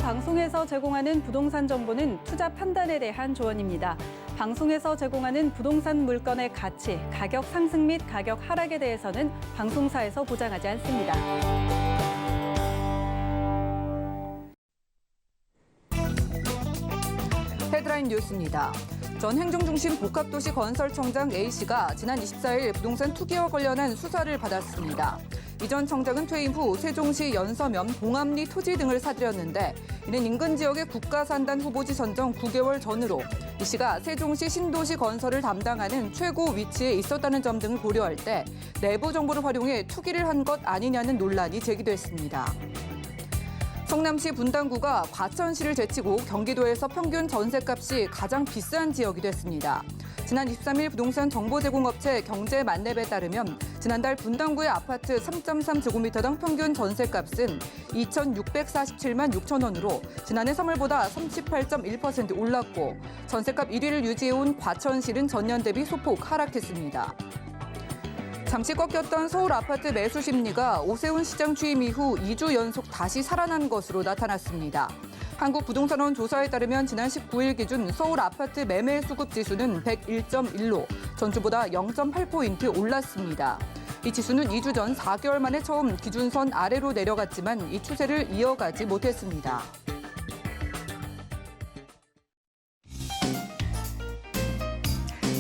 방송에서 제공하는 부동산 정보는 투자 판단에 대한 조언입니다. 방송에서 제공하는 부동산 물건의 가치, 가격 상승 및 가격 하락에 대해서는 방송사에서 보장하지 않습니다. 헤드라인 뉴스입니다. 전 행정중심 복합도시 건설청장 A씨가 지난 24일 부동산 투기와 관련한 수사를 받았습니다. 이 전 청장은 퇴임 후 세종시 연서면 봉암리 토지 등을 사들였는데 이는 인근 지역의 국가산단 후보지 선정 9개월 전으로 이 씨가 세종시 신도시 건설을 담당하는 최고 위치에 있었다는 점 등을 고려할 때 내부 정보를 활용해 투기를 한 것 아니냐는 논란이 제기됐습니다. 성남시 분당구가 과천시를 제치고 경기도에서 평균 전셋값이 가장 비싼 지역이 됐습니다. 지난 23일 부동산 정보제공업체 경제만렙에 따르면 지난달 분당구의 아파트 3.3제곱미터당 평균 전셋값은 2,647만 6천 원으로 지난해 3월보다 38.1% 올랐고 전셋값 1위를 유지해온 과천시는 전년 대비 소폭 하락했습니다. 잠시 꺾였던 서울 아파트 매수 심리가 오세훈 시장 취임 이후 2주 연속 다시 살아난 것으로 나타났습니다. 한국부동산원 조사에 따르면 지난 19일 기준 서울 아파트 매매 수급 지수는 101.1로 전주보다 0.8포인트 올랐습니다. 이 지수는 2주 전 4개월 만에 처음 기준선 아래로 내려갔지만 이 추세를 이어가지 못했습니다.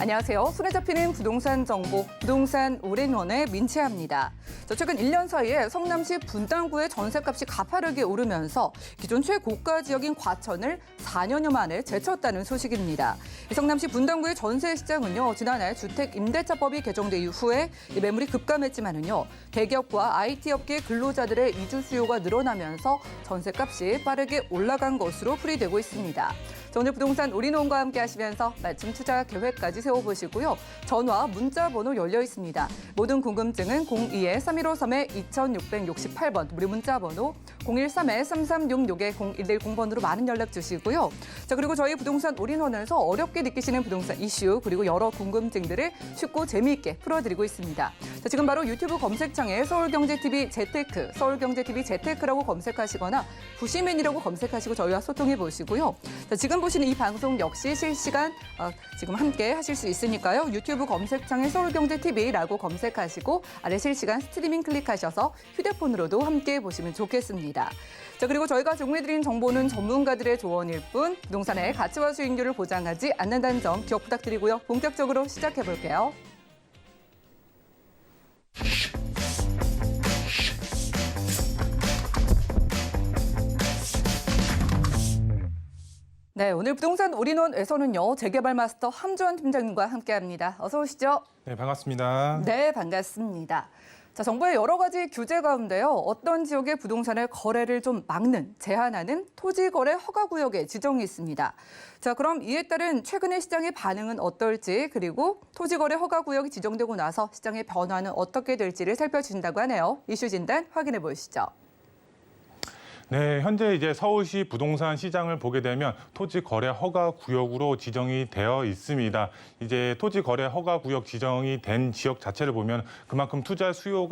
안녕하세요. 손에 잡히는 부동산 정보, 부동산 올인원의 민채아입니다. 최근 1년 사이에 성남시 분당구의 전셋값이 가파르게 오르면서 기존 최고가 지역인 과천을 4년여 만에 제쳤다는 소식입니다. 성남시 분당구의 전세 시장은요, 지난해 주택임대차법이 개정된 이후에 매물이 급감했지만은요, 대기업과 IT 업계 근로자들의 이주 수요가 늘어나면서 전셋값이 빠르게 올라간 것으로 풀이되고 있습니다. 오늘 부동산 올인원과 함께 하시면서 맞춤 투자 계획까지 세워보시고요. 전화, 문자 번호 열려 있습니다. 모든 궁금증은 02-3153-2668번, 무료 문자 번호 013-3366-0110번으로 많은 연락 주시고요. 그리고 저희 부동산 올인원에서 어렵게 느끼시는 부동산 이슈 그리고 여러 궁금증들을 쉽고 재미있게 풀어드리고 있습니다. 지금 바로 유튜브 검색창에 서울경제TV 재테크, 서울경제TV 재테크라고 검색하시거나 부시맨이라고 검색하시고 저희와 소통해 보시고요. 지금 보시는 이 방송 역시 실시간 지금 함께 하실 수 있으니까요. 유튜브 검색창에 서울경제TV라고 검색하시고 아래 실시간 스트리밍 클릭하셔서 휴대폰으로도 함께 보시면 좋겠습니다. 그리고 저희가 제공해드린 정보는 전문가들의 조언일 뿐 부동산의 가치와 수익률을 보장하지 않는다는 점 기억 부탁드리고요. 본격적으로 시작해 볼게요. 네, 오늘 부동산 올인원에서는요, 재개발 마스터 함주환 팀장님과 함께합니다. 어서 오시죠. 네, 반갑습니다. 네, 반갑습니다. 정부의 여러 가지 규제 가운데요, 어떤 지역의 부동산의 거래를 좀 막는, 제한하는 토지거래 허가구역에 지정이 있습니다. 그럼 이에 따른 최근의 시장의 반응은 어떨지, 그리고 토지거래 허가구역이 지정되고 나서 시장의 변화는 어떻게 될지를 살펴주신다고 하네요. 이슈 진단 확인해 보시죠. 네, 현재 이제 서울시 부동산 시장을 보게 되면 토지 거래 허가 구역으로 지정이 되어 있습니다. 이제 토지 거래 허가 구역 지정이 된 지역 자체를 보면 그만큼 투자의 수요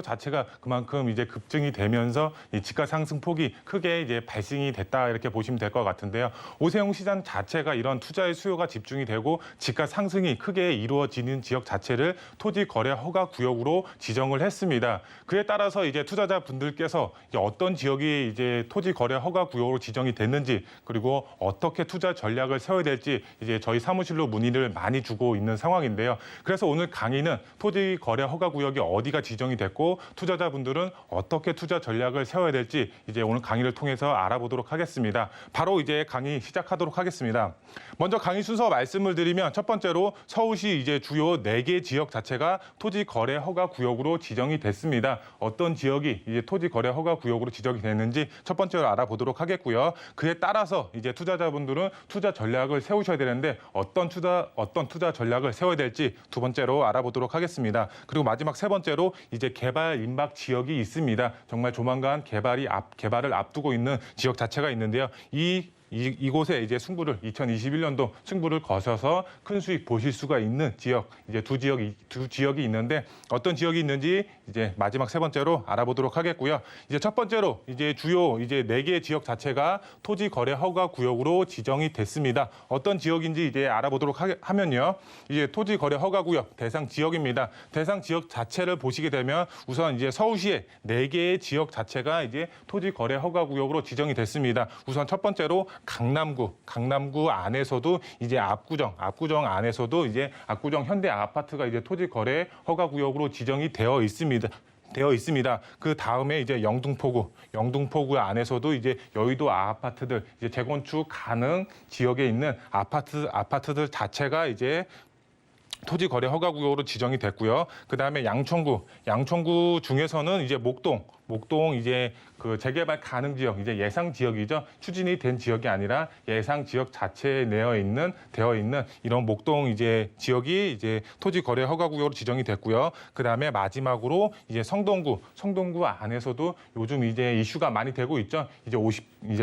자체가 그만큼 이제 급증이 되면서 이 집가 상승 폭이 크게 이제 발생이 됐다 이렇게 보시면 될 것 같은데요. 오세훈 시장 자체가 이런 투자의 수요가 집중이 되고 집가 상승이 크게 이루어지는 지역 자체를 토지 거래 허가 구역으로 지정을 했습니다. 그에 따라서 이제 투자자분들께서 어떤 지역이 이제 토지 거래 허가 구역으로 지정이 됐는지 그리고 어떻게 투자 전략을 세워야 될지 이제 저희 사무실로 문의를 많이 주고 있는 상황인데요. 그래서 오늘 강의는 토지 거래 허가 구역이 어디가 지정이 됐고 투자자분들은 어떻게 투자 전략을 세워야 될지 이제 오늘 강의를 통해서 알아보도록 하겠습니다. 바로 이제 강의 시작하도록 하겠습니다. 먼저 강의 순서 말씀을 드리면 첫 번째로 서울시 이제 주요 4개 지역 자체가 토지 거래 허가 구역으로 지정이 됐습니다. 어떤 지역이 이제 토지 거래 허가 구역으로 지정이 됐는지 첫 번째로 알아보도록 하겠고요. 그에 따라서 이제 투자자분들은 투자 전략을 세우셔야 되는데 어떤 투자 전략을 세워야 될지 두 번째로 알아보도록 하겠습니다. 그리고 마지막 세 번째로 이제 개발 임박 지역이 있습니다. 정말 조만간 개발을 앞두고 있는 지역 자체가 있는데요. 이 이곳에 이제 승부를 2021년도 승부를 거셔서 큰 수익 보실 수가 있는 지역, 이제 두 지역이 있는데 어떤 지역이 있는지 이제 마지막 세 번째로 알아보도록 하겠고요. 이제 첫 번째로 이제 주요 이제 4개의 지역 자체가 토지 거래 허가 구역으로 지정이 됐습니다. 어떤 지역인지 이제 알아보도록 하면요. 이제 토지 거래 허가 구역 대상 지역입니다. 대상 지역 자체를 보시게 되면 우선 이제 서울시의 4개의 지역 자체가 이제 토지 거래 허가 구역으로 지정이 됐습니다. 우선 첫 번째로 강남구 안에서도 이제 압구정 안에서도 이제 압구정 현대 아파트가 이제 토지 거래 허가 구역으로 지정이 되어 있습니다. 그 다음에 이제 영등포구 안에서도 이제 여의도 아파트들 이제 재건축 가능 지역에 있는 아파트들 자체가 이제 토지 거래 허가 구역으로 지정이 됐고요. 그다음에 양천구 중에서는 이제 목동 이제 그 재개발 가능 지역, 이제 예상 지역이죠. 추진이 된 지역이 아니라 예상 지역 자체에 되어 있는 이런 목동 이제 지역이 이제 토지 거래 허가 구역으로 지정이 됐고요. 그다음에 마지막으로 이제 성동구 안에서도 요즘 이제 이슈가 많이 되고 있죠. 이제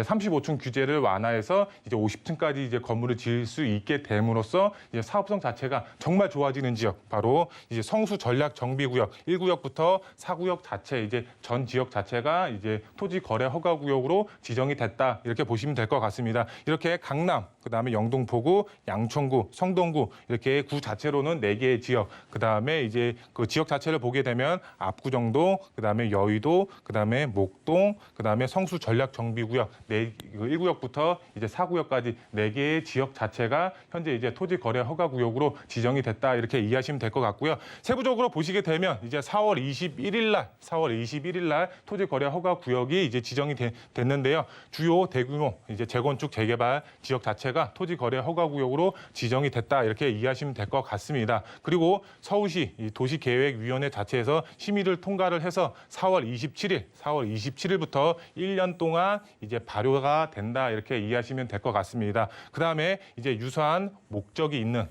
35층 규제를 완화해서 이제 50층까지 이제 건물을 지을 수 있게 됨으로써 이제 사업성 자체가 정말 좋아지는 지역, 바로 이제 성수 전략 정비 구역 1구역부터 4구역 자체 이제 전 지역 자체가 이제 토지 거래 허가 구역으로 지정이 됐다, 이렇게 보시면 될 것 같습니다. 이렇게 강남, 그다음에 영등포구, 양천구, 성동구 이렇게 구 자체로는 4개의 지역, 그다음에 이제 그 지역 자체를 보게 되면 압구정도, 그다음에 여의도, 그다음에 목동, 그다음에 성수 전략 정비 구역 1구역부터 이제 4구역까지 4개의 지역 자체가 현재 이제 토지 거래 허가 구역으로 지정이 됐다, 이렇게 이해하시면 될 것 같고요. 세부적으로 보시게 되면 이제 4월 21일 날 토지 거래 허가 구역이 이제 지정이 됐는데요. 주요 대규모 이제 재건축 재개발 지역 자체가 토지 거래 허가 구역으로 지정이 됐다, 이렇게 이해하시면 될 것 같습니다. 그리고 서울시 도시계획위원회 자체에서 심의를 통과를 해서 4월 27일부터 1년 동안 이제 발효가 된다, 이렇게 이해하시면 될 것 같습니다. 그다음에 이제 유사한 목적이 있는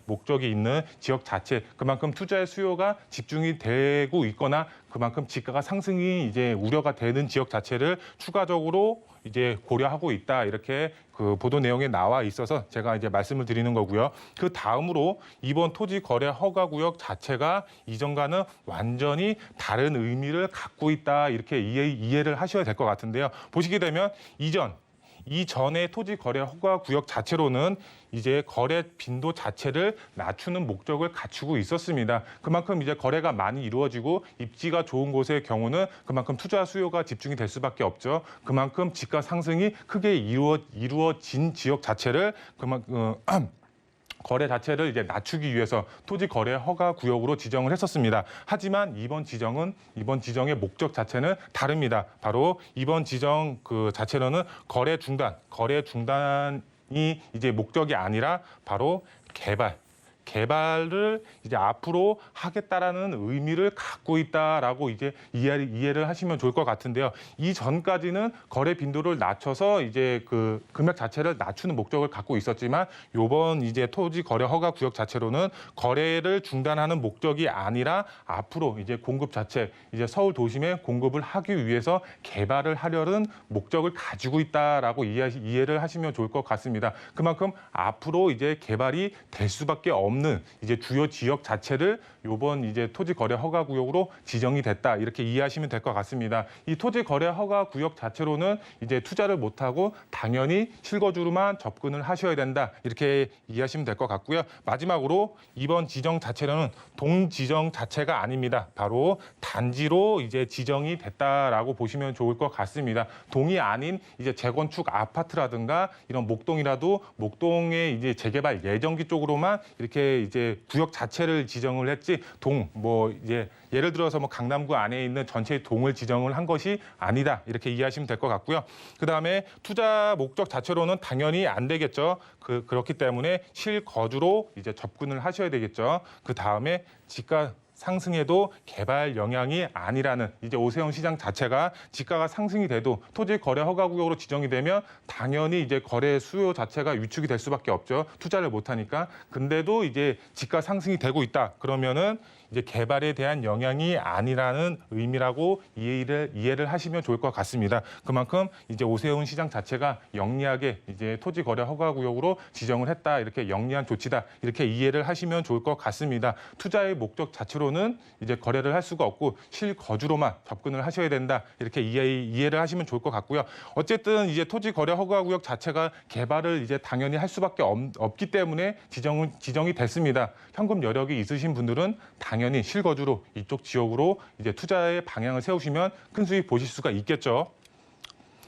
지역 자체, 그만큼 투자의 수요가 집중이 되고 있거나 그만큼 지가가 상승이 이제 우려가 되는 지역 자체를 추가적으로 이제 고려하고 있다, 이렇게 그 보도 내용에 나와 있어서 제가 이제 말씀을 드리는 거고요. 그 다음으로 이번 토지 거래 허가 구역 자체가 이전과는 완전히 다른 의미를 갖고 있다, 이렇게 이해를 하셔야 될 것 같은데요. 보시게 되면 이전의 토지 거래 허가 구역 자체로는 이제 거래 빈도 자체를 낮추는 목적을 갖추고 있었습니다. 그만큼 이제 거래가 많이 이루어지고 입지가 좋은 곳의 경우는 그만큼 투자 수요가 집중이 될 수밖에 없죠. 그만큼 집가 상승이 크게 이루어진 지역 자체를 거래 자체를 이제 낮추기 위해서 토지 거래 허가 구역으로 지정을 했었습니다. 하지만 이번 지정의 목적 자체는 다릅니다. 바로 이번 지정 그 자체로는 거래 중단이 이제 목적이 아니라 바로 개발을 이제 앞으로 하겠다라는 의미를 갖고 있다라고 이제 이해를 하시면 좋을 것 같은데요. 이전까지는 거래 빈도를 낮춰서 이제 그 금액 자체를 낮추는 목적을 갖고 있었지만 요번 이제 토지 거래 허가 구역 자체로는 거래를 중단하는 목적이 아니라 앞으로 이제 공급 자체, 이제 서울 도심에 공급을 하기 위해서 개발을 하려는 목적을 가지고 있다라고 이해를 하시면 좋을 것 같습니다. 그만큼 앞으로 이제 개발이 될 수밖에 없는 이제 주요 지역 자체를 요번 이제 토지 거래 허가 구역으로 지정이 됐다, 이렇게 이해하시면 될 것 같습니다. 이 토지 거래 허가 구역 자체로는 이제 투자를 못하고 당연히 실거주로만 접근을 하셔야 된다, 이렇게 이해하시면 될 것 같고요. 마지막으로 이번 지정 자체로는 동지정 자체가 아닙니다. 바로 단지로 이제 지정이 됐다라고 보시면 좋을 것 같습니다. 동이 아닌 이제 재건축 아파트라든가 이런 목동의 이제 재개발 예정지 쪽으로만 이렇게 이제 구역 자체를 지정을 했지 이제 예를 들어서 강남구 안에 있는 전체 동을 지정을 한 것이 아니다, 이렇게 이해하시면 될 것 같고요. 그다음에 투자 목적 자체로는 당연히 안 되겠죠. 그렇기 때문에 실거주로 이제 접근을 하셔야 되겠죠. 그다음에 지가 상승에도 개발 영향이 아니라는, 이제 오세훈 시장 자체가 지가가 상승이 돼도 토지 거래 허가 구역으로 지정이 되면 당연히 이제 거래 수요 자체가 위축이 될 수밖에 없죠. 투자를 못 하니까. 근데도 이제 지가 상승이 되고 있다, 그러면은 이제 개발에 대한 영향이 아니라는 의미라고 이해를 하시면 좋을 것 같습니다. 그만큼 이제 오세훈 시장 자체가 영리하게 이제 토지 거래 허가 구역으로 지정을 했다, 이렇게 영리한 조치다, 이렇게 이해를 하시면 좋을 것 같습니다. 투자의 목적 자체로는 이제 거래를 할 수가 없고 실거주로만 접근을 하셔야 된다, 이렇게 이해를 하시면 좋을 것 같고요. 어쨌든 이제 토지 거래 허가 구역 자체가 개발을 이제 당연히 할 수밖에 없기 때문에 지정이 됐습니다. 현금 여력이 있으신 분들은 당연히 실거주로 이쪽 지역으로 이제 투자의 방향을 세우시면 큰 수익 보실 수가 있겠죠.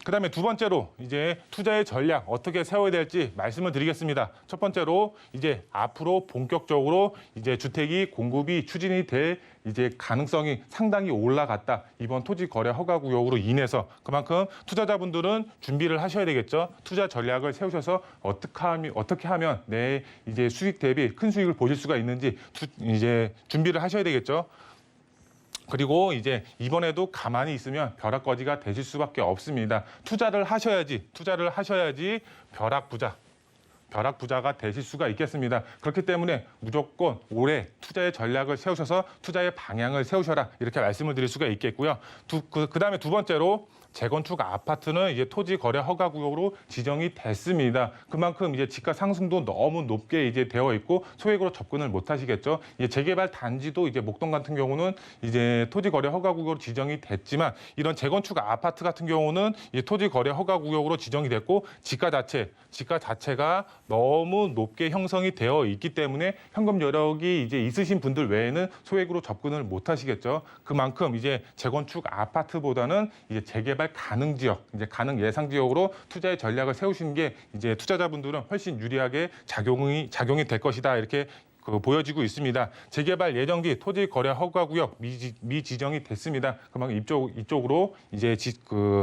그다음에 두 번째로 이제 투자의 전략 어떻게 세워야 될지 말씀을 드리겠습니다. 첫 번째로 이제 앞으로 본격적으로 이제 주택이 공급이 추진이 될 이제 가능성이 상당히 올라갔다. 이번 토지 거래 허가 구역으로 인해서 그만큼 투자자분들은 준비를 하셔야 되겠죠. 투자 전략을 세우셔서 어떻게 하면 내 이제 수익 대비 큰 수익을 보실 수가 있는지 이제 준비를 하셔야 되겠죠. 그리고 이제 이번에도 가만히 있으면 벼락거지가 되실 수밖에 없습니다. 투자를 하셔야지 벼락부자가 되실 수가 있겠습니다. 그렇기 때문에 무조건 올해 투자의 전략을 세우셔서 투자의 방향을 세우셔라, 이렇게 말씀을 드릴 수가 있겠고요. 그다음에 두 번째로 재건축 아파트는 이제 토지 거래 허가 구역으로 지정이 됐습니다. 그만큼 이제 집가 상승도 너무 높게 이제 되어 있고 소액으로 접근을 못 하시겠죠. 이제 재개발 단지도 이제 목동 같은 경우는 이제 토지 거래 허가 구역으로 지정이 됐지만 이런 재건축 아파트 같은 경우는 이제 토지 거래 허가 구역으로 지정이 됐고 집가 자체가 너무 높게 형성이 되어 있기 때문에 현금 여력이 이제 있으신 분들 외에는 소액으로 접근을 못 하시겠죠. 그만큼 이제 재건축 아파트보다는 이제 재개발 가능 지역, 이제 가능 예상 지역으로 투자의 전략을 세우시는 게 이제 투자자분들은 훨씬 유리하게 작용이 될 것이다, 이렇게 보여지고 있습니다. 재개발 예정지 토지 거래 허가 구역 미지정이 됐습니다. 그만큼 이쪽으로 이제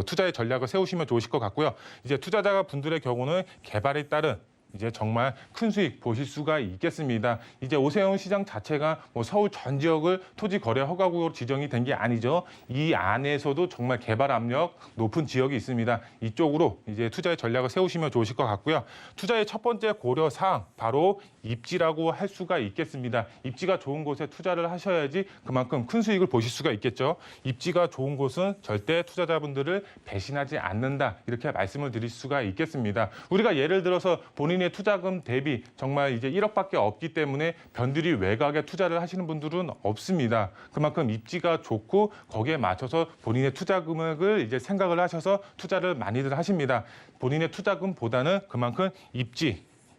투자의 전략을 세우시면 좋으실 것 같고요. 이제 투자자분들의 경우는 개발에 따른 이제 정말 큰 수익 보실 수가 있겠습니다. 이제 오세훈 시장 자체가 뭐 서울 전 지역을 토지 거래 허가 구역으로 지정이 된 게 아니죠. 이 안에서도 정말 개발 압력 높은 지역이 있습니다. 이쪽으로 이제 투자의 전략을 세우시면 좋으실 것 같고요. 투자의 첫 번째 고려 사항 바로 입지라고 할 수가 있겠습니다. 입지가 좋은 곳에 투자를 하셔야지 그만큼 큰 수익을 보실 수가 있겠죠. 입지가 좋은 곳은 절대 투자자분들을 배신하지 않는다, 이렇게 말씀을 드릴 수가 있겠습니다. 우리가 예를 들어서 본인의 투자금 대비 정말 이제 1억밖에 없기 때문에 변두리 외곽에 투자를 하시는 분들은 없습니다. 그만큼 입지가 좋고 거기에 맞춰서 본인의 투자 금액을 이제 생각을 하셔서 투자를 많이들 하십니다. 본인의 투자금보다는 그만큼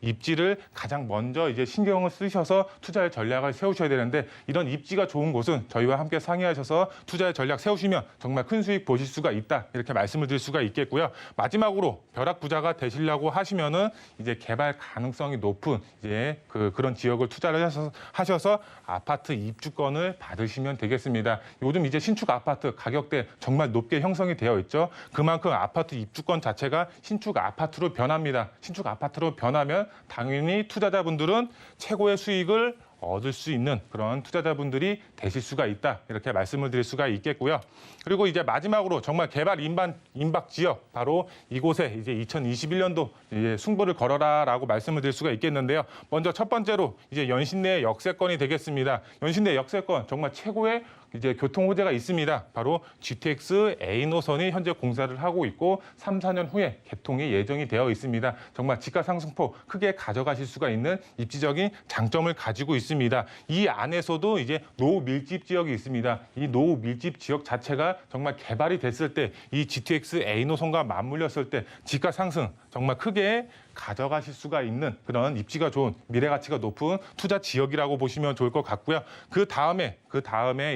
입지를 가장 먼저 이제 신경을 쓰셔서 투자의 전략을 세우셔야 되는데 이런 입지가 좋은 곳은 저희와 함께 상의하셔서 투자의 전략 세우시면 정말 큰 수익 보실 수가 있다, 이렇게 말씀을 드릴 수가 있겠고요. 마지막으로 벼락부자가 되시려고 하시면은 이제 개발 가능성이 높은 이제 그런 지역을 투자를 하셔서 아파트 입주권을 받으시면 되겠습니다. 요즘 이제 신축 아파트 가격대 정말 높게 형성이 되어 있죠. 그만큼 아파트 입주권 자체가 신축 아파트로 변합니다. 신축 아파트로 변하면 당연히 투자자분들은 최고의 수익을 얻을 수 있는 그런 투자자분들이 되실 수가 있다, 이렇게 말씀을 드릴 수가 있겠고요. 그리고 이제 마지막으로 정말 개발 임박 지역, 바로 이곳에 이제 2021년도 이제 승부를 걸어라라고 말씀을 드릴 수가 있겠는데요. 먼저 첫 번째로 이제 연신내 역세권이 되겠습니다. 연신내 역세권 정말 최고의 이제 교통 호재가 있습니다. 바로 GTX A 노선이 현재 공사를 하고 있고 3, 4년 후에 개통이 예정이 되어 있습니다. 정말 집가 상승폭 크게 가져가실 수가 있는 입지적인 장점을 가지고 있습니다. 이 안에서도 이제 노후 밀집 지역이 있습니다. 이 노후 밀집 지역 자체가 정말 개발이 됐을 때 이 GTX A 노선과 맞물렸을 때 집가 상승 정말 크게 가져가실 수가 있는 그런 입지가 좋은 미래 가치가 높은 투자 지역이라고 보시면 좋을 것 같고요. 그 다음에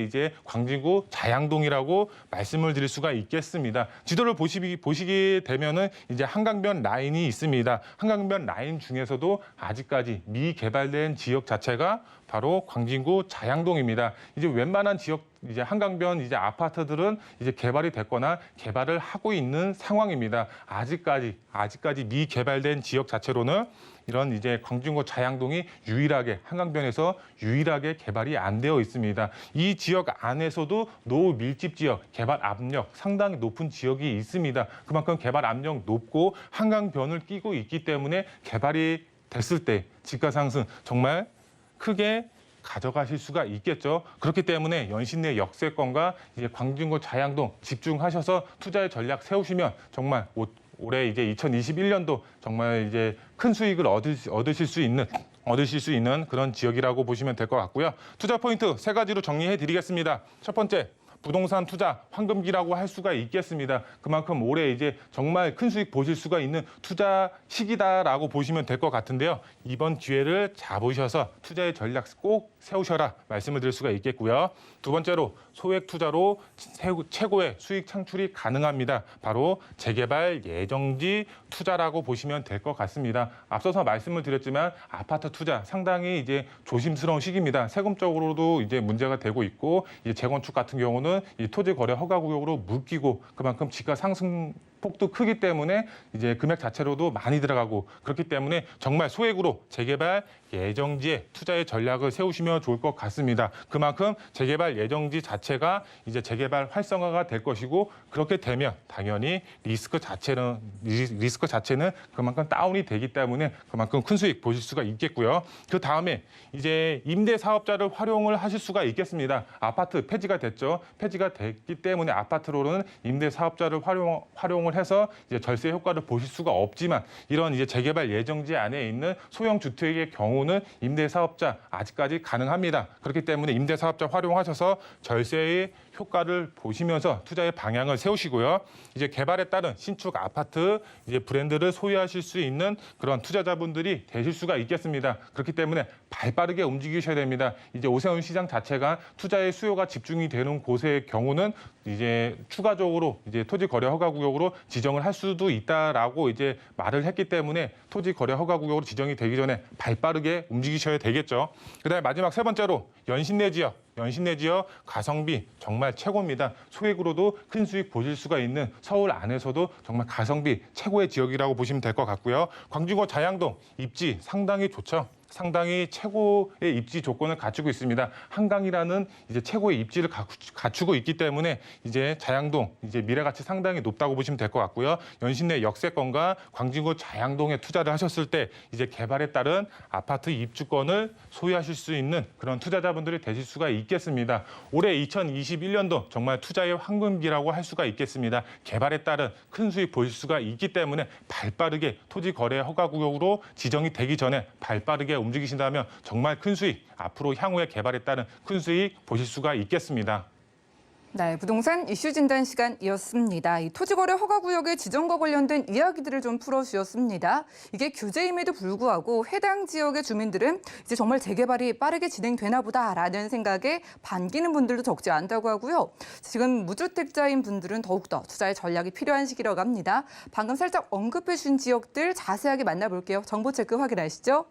이제 광진구 자양동이라고 말씀을 드릴 수가 있겠습니다. 지도를 보시게 되면은 이제 한강변 라인이 있습니다. 한강변 라인 중에서도 아직까지 미개발된 지역 자체가 바로 광진구 자양동입니다. 이제 웬만한 지역 이제 한강변 이제 아파트들은 이제 개발이 됐거나 개발을 하고 있는 상황입니다. 아직까지 미개발된 지역 자체로는 이런 이제 광진구 자양동이 한강변에서 유일하게 개발이 안 되어 있습니다. 이 지역 안에서도 노후 밀집 지역, 개발 압력 상당히 높은 지역이 있습니다. 그만큼 개발 압력 높고 한강변을 끼고 있기 때문에 개발이 됐을 때 집가 상승 정말 크게 가져가실 수가 있겠죠. 그렇기 때문에 연신내 역세권과 이제 광진구 자양동 집중하셔서 투자의 전략 세우시면 정말 올해 이제 2021년도 정말 이제 큰 수익을 얻으실 수 있는 그런 지역이라고 보시면 될 것 같고요. 투자 포인트 세 가지로 정리해 드리겠습니다. 첫 번째, 부동산 투자 황금기라고 할 수가 있겠습니다. 그만큼 올해 이제 정말 큰 수익 보실 수가 있는 투자 시기다라고 보시면 될 것 같은데요. 이번 기회를 잡으셔서 투자의 전략 꼭 세우셔라 말씀을 드릴 수가 있겠고요. 두 번째로 소액 투자로 최고의 수익 창출이 가능합니다. 바로 재개발 예정지 투자라고 보시면 될 것 같습니다. 앞서서 말씀을 드렸지만 아파트 투자 상당히 이제 조심스러운 시기입니다. 세금적으로도 이제 문제가 되고 있고 이제 재건축 같은 경우는 이 토지 거래 허가 구역으로 묶이고 그만큼 지가 상승 폭도 크기 때문에 이제 금액 자체로도 많이 들어가고 그렇기 때문에 정말 소액으로 재개발 예정지에 투자의 전략을 세우시면 좋을 것 같습니다. 그만큼 재개발 예정지 자체가 이제 재개발 활성화가 될 것이고 그렇게 되면 당연히 리스크 자체는 그만큼 다운이 되기 때문에 그만큼 큰 수익 보실 수가 있겠고요. 그 다음에 이제 임대 사업자를 활용을 하실 수가 있겠습니다. 아파트 폐지가 됐죠. 폐지가 됐기 때문에 아파트로는 임대 사업자를 활용을 해서 이제 절세 효과를 보실 수가 없지만 이런 이제 재개발 예정지 안에 있는 소형 주택의 경우는 임대 사업자 아직까지 가능합니다. 그렇기 때문에 임대 사업자 활용하셔서 절세의 효과를 보시면서 투자의 방향을 세우시고요. 이제 개발에 따른 신축 아파트 이제 브랜드를 소유하실 수 있는 그런 투자자분들이 되실 수가 있겠습니다. 그렇기 때문에 발빠르게 움직이셔야 됩니다. 이제 오세훈 시장 자체가 투자의 수요가 집중이 되는 곳의 경우는 이제 추가적으로 이제 토지 거래 허가 구역으로 지정을 할 수도 있다라고 이제 말을 했기 때문에 토지 거래 허가 구역으로 지정이 되기 전에 발빠르게 움직이셔야 되겠죠. 그다음에 마지막 세 번째로 연신내 지역 가성비 정말 최고입니다. 소액으로도 큰 수익 보실 수가 있는 서울 안에서도 정말 가성비 최고의 지역이라고 보시면 될 것 같고요. 광진구 자양동 입지 상당히 좋죠. 상당히 최고의 입지 조건을 갖추고 있습니다. 한강이라는 이제 최고의 입지를 갖추고 있기 때문에 이제 자양동 이제 미래 가치 상당히 높다고 보시면 될 것 같고요. 연신내 역세권과 광진구 자양동에 투자를 하셨을 때 이제 개발에 따른 아파트 입주권을 소유하실 수 있는 그런 투자자분들이 되실 수가 있겠습니다. 올해 2021년도 정말 투자의 황금기라고 할 수가 있겠습니다. 개발에 따른 큰 수익 보실 수가 있기 때문에 발빠르게 토지 거래 허가 구역으로 지정이 되기 전에 발빠르게 움직이신다면 정말 큰 수익, 앞으로 향후의 개발에 따른 큰 수익 보실 수가 있겠습니다. 네, 부동산 이슈 진단 시간이었습니다. 이 토지거래 허가구역의 지정과 관련된 이야기들을 좀 풀어주셨습니다. 이게 규제임에도 불구하고 해당 지역의 주민들은 이제 정말 재개발이 빠르게 진행되나 보다라는 생각에 반기는 분들도 적지 않다고 하고요. 지금 무주택자인 분들은 더욱더 투자의 전략이 필요한 시기라고 합니다. 방금 살짝 언급해 주신 지역들 자세하게 만나볼게요. 정보 체크 확인하시죠.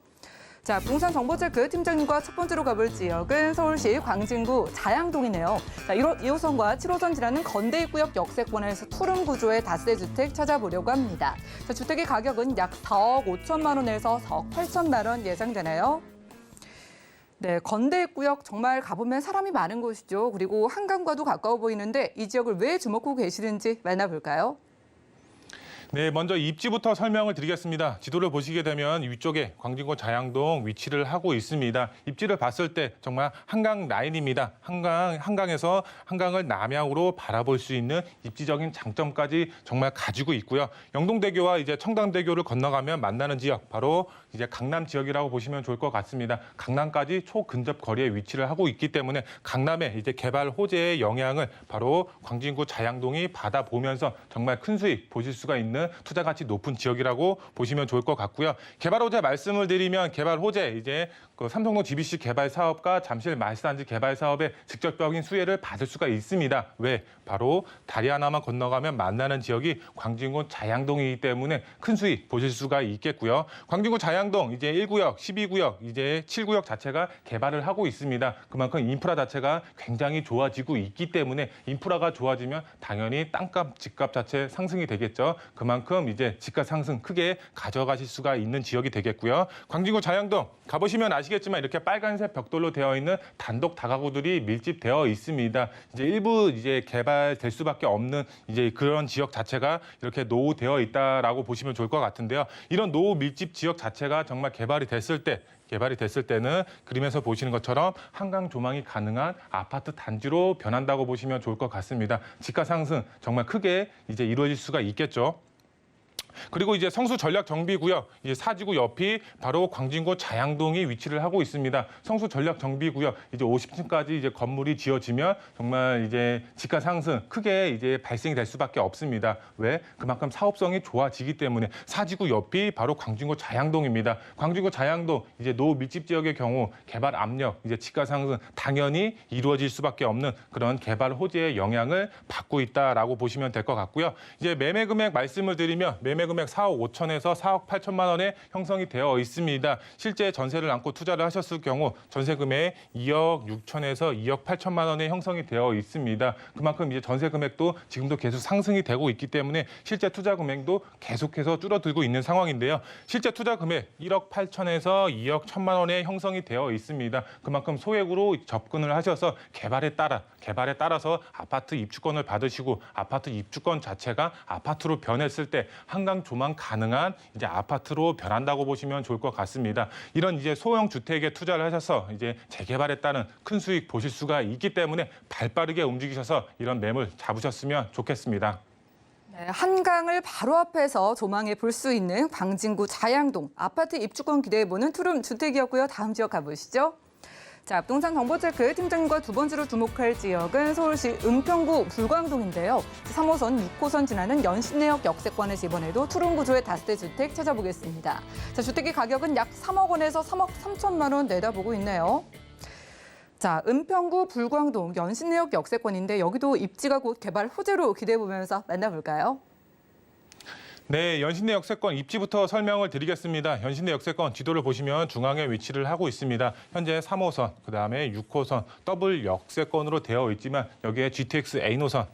자, 부동산 정보체크 팀장님과 첫 번째로 가볼 지역은 서울시 광진구 자양동이네요. 자, 2호선과 7호선 지나는 건대입구역 역세권에서 투룸 구조의 다세주택 찾아보려고 합니다. 자, 주택의 가격은 약 4억 5천만 원에서 4억 8천만 원 예상되나요? 네, 건대입구역 정말 가보면 사람이 많은 곳이죠. 그리고 한강과도 가까워 보이는데 이 지역을 왜 주목하고 계시는지 만나볼까요? 네, 먼저 입지부터 설명을 드리겠습니다. 지도를 보시게 되면 위쪽에 광진구 자양동 위치를 하고 있습니다. 입지를 봤을 때 정말 한강 라인입니다. 한강에서 한강을 남향으로 바라볼 수 있는 입지적인 장점까지 정말 가지고 있고요. 영동대교와 이제 청담대교를 건너가면 만나는 지역, 바로 이제 강남 지역이라고 보시면 좋을 것 같습니다. 강남까지 초근접 거리에 위치를 하고 있기 때문에 강남의 이제 개발 호재의 영향을 바로 광진구 자양동이 받아보면서 정말 큰 수익 보실 수가 있는 투자 가치 높은 지역이라고 보시면 좋을 것 같고요. 개발 호재 말씀을 드리면 개발 호재 이제 그 삼성동 GBC 개발 사업과 잠실 마시단지 개발 사업의 직접적인 수혜를 받을 수가 있습니다. 왜? 바로 다리 하나만 건너가면 만나는 지역이 광진구 자양동이기 때문에 큰 수익 보실 수가 있겠고요. 광진구 자양동 이제 1구역, 12구역, 이제 7구역 자체가 개발을 하고 있습니다. 그만큼 인프라 자체가 굉장히 좋아지고 있기 때문에 인프라가 좋아지면 당연히 땅값, 집값 자체 상승이 되겠죠. 그만큼 이제 집값 상승 크게 가져가실 수가 있는 지역이 되겠고요. 광진구 자양동 가보시면 아시겠지만 이렇게 빨간색 벽돌로 되어 있는 단독 다가구들이 밀집되어 있습니다. 이제 일부 이제 개발될 수밖에 없는 이제 그런 지역 자체가 이렇게 노후되어 있다라고 보시면 좋을 것 같은데요. 이런 노후 밀집 지역 자체가 정말 개발이 됐을 때 개발이 됐을 때는 그림에서 보시는 것처럼 한강 조망이 가능한 아파트 단지로 변한다고 보시면 좋을 것 같습니다. 집가 상승 정말 크게 이제 이루어질 수가 있겠죠. 그리고 이제 성수 전략 정비구역 이제 사지구 옆이 바로 광진구 자양동이 위치를 하고 있습니다. 성수 전략 정비구역 이제 50층까지 이제 건물이 지어지면 정말 이제 집가 상승 크게 이제 발생이 될 수밖에 없습니다. 왜? 그만큼 사업성이 좋아지기 때문에 사지구 옆이 바로 광진구 자양동입니다. 광진구 자양동 이제 노밀집 지역의 경우 개발 압력 이제 집가 상승 당연히 이루어질 수밖에 없는 그런 개발 호재의 영향을 받고 있다라고 보시면 될 것 같고요. 이제 매매 금액 말씀을 드리면 매매 금액 4억 5천에서 4억 8천만 원에 형성이 되어 있습니다. 실제 전세를 안고 투자를 하셨을 경우 전세 금액 2억 6천에서 2억 8천만 원에 형성이 되어 있습니다. 그만큼 이제 전세 금액도 지금도 계속 상승이 되고 있기 때문에 실제 투자 금액도 계속해서 줄어들고 있는 상황인데요. 실제 투자 금액 1억 8천에서 2억 1천만 원에 형성이 되어 있습니다. 그만큼 소액으로 접근을 하셔서 개발에 따라서 아파트 입주권을 받으시고 아파트 입주권 자체가 아파트로 변했을 때 한강 조망 가능한 이제 아파트로 변한다고 보시면 좋을 것 같습니다. 이런 이제 소형 주택에 투자를 하셔서 이제 재개발에 따른 큰 수익 보실 수가 있기 때문에 발빠르게 움직이셔서 이런 매물 잡으셨으면 좋겠습니다. 네, 한강을 바로 앞에서 조망해 볼 수 있는 광진구 자양동 아파트 입주권 기대해보는 투룸 주택이었고요. 다음 지역 가보시죠. 자, 부동산 정보체크 팀장님과 두 번째로 주목할 지역은 서울시 은평구 불광동인데요. 3호선, 6호선 지나는 연신내역 역세권에서 이번에도 투룸 구조의 다세대 주택 찾아보겠습니다. 자, 주택의 가격은 약 3억 원에서 3억 3천만 원 내다보고 있네요. 자, 은평구 불광동 연신내역 역세권인데 여기도 입지가 곧 개발 호재로 기대해보면서 만나볼까요? 네, 연신내 역세권 입지부터 설명을 드리겠습니다. 연신내 역세권 지도를 보시면 중앙에 위치를 하고 있습니다. 현재 3호선, 그다음에 6호선 더블 역세권으로 되어 있지만 여기에 GTX A노선,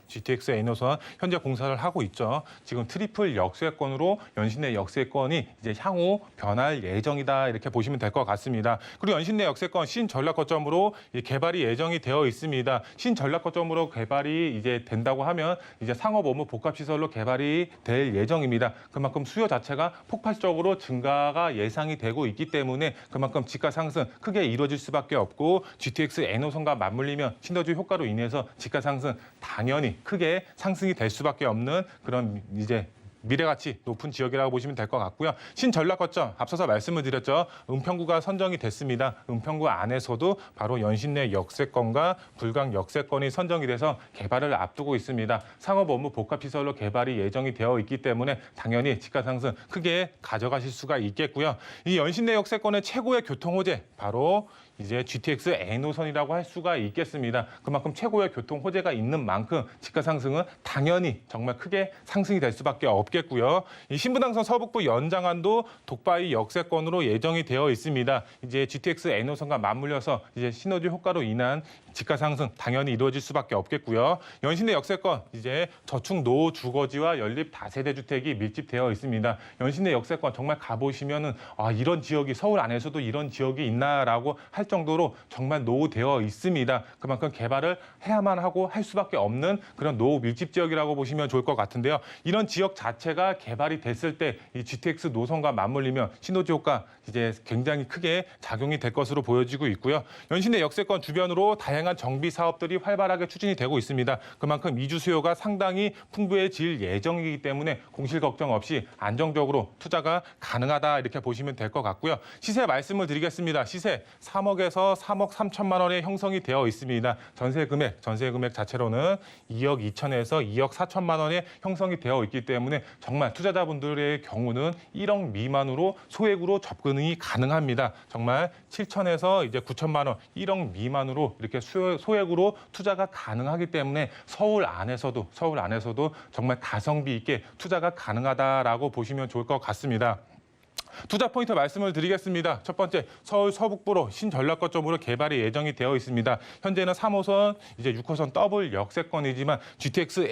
현재 공사를 하고 있죠. 지금 트리플 역세권으로 연신내 역세권이 이제 향후 변할 예정이다 이렇게 보시면 될 것 같습니다. 그리고 연신내 역세권 신전략 거점으로 개발이 예정이 되어 있습니다. 신전략 거점으로 개발이 이제 된다고 하면 이제 상업 업무 복합 시설로 개발이 될 예정입니다. 그만큼 수요 자체가 폭발적으로 증가가 예상이 되고 있기 때문에 그만큼 집가 상승 크게 이루어질 수밖에 없고 GTX N호선과 맞물리면 시너지 효과로 인해서 집가 상승 당연히 크게 상승이 될 수밖에 없는 그런 이제 미래가치 높은 지역이라고 보시면 될 것 같고요. 신전략 거점 앞서서 말씀을 드렸죠. 은평구가 선정이 됐습니다. 은평구 안에서도 바로 연신내 역세권과 불광 역세권이 선정이 돼서 개발을 앞두고 있습니다. 상업 업무 복합시설로 개발이 예정이 되어 있기 때문에 당연히 집가 상승 크게 가져가실 수가 있겠고요. 이 연신내 역세권의 최고의 교통 호재 바로 이제 GTX N호선이라고 할 수가 있겠습니다. 그만큼 최고의 교통 호재가 있는 만큼 집가 상승은 당연히 정말 크게 상승이 될 수밖에 없겠고요. 이 신분당선 서북부 연장안도 독바이 역세권으로 예정이 되어 있습니다. 이제 GTX N호선과 맞물려서 이제 시너지 효과로 인한 집가 상승 당연히 이루어질 수밖에 없겠고요. 연신내 역세권 이제 저축 노후 주거지와 연립 다세대 주택이 밀집되어 있습니다. 연신내 역세권 정말 가보시면은 이런 지역이 서울 안에서도 이런 지역이 있나라고 할 정도로 정말 노후되어 있습니다. 그만큼 개발을 해야만 하고 할 수밖에 없는 그런 노후 밀집 지역이라고 보시면 좋을 것 같은데요. 이런 지역 자체가 개발이 됐을 때 이 GTX 노선과 맞물리면 시너지 효과 이제 굉장히 크게 작용이 될 것으로 보여지고 있고요. 연신내 역세권 주변으로 다양한 정비 사업들이 활발하게 추진이 되고 있습니다. 그만큼 이주 수요가 상당히 풍부해질 예정이기 때문에 공실 걱정 없이 안정적으로 투자가 가능하다 이렇게 보시면 될 것 같고요. 시세 말씀을 드리겠습니다. 시세 3억에서 3억 3천만 원에 형성이 되어 있습니다. 전세 금액 자체로는 2억 2천에서 2억 4천만 원에 형성이 되어 있기 때문에 정말 투자자분들의 경우는 1억 미만으로 소액으로 접근이 가능합니다. 정말 7천에서 이제 9천만 원, 1억 미만으로 이렇게 소액으로 투자가 가능하기 때문에 서울 안에서도 정말 가성비 있게 투자가 가능하다라고 보시면 좋을 것 같습니다. 투자 포인트 말씀을 드리겠습니다. 첫 번째, 서울 서북부로 신전략 거점으로 개발이 예정이 되어 있습니다. 현재는 3호선, 이제 6호선 더블 역세권이지만 GTX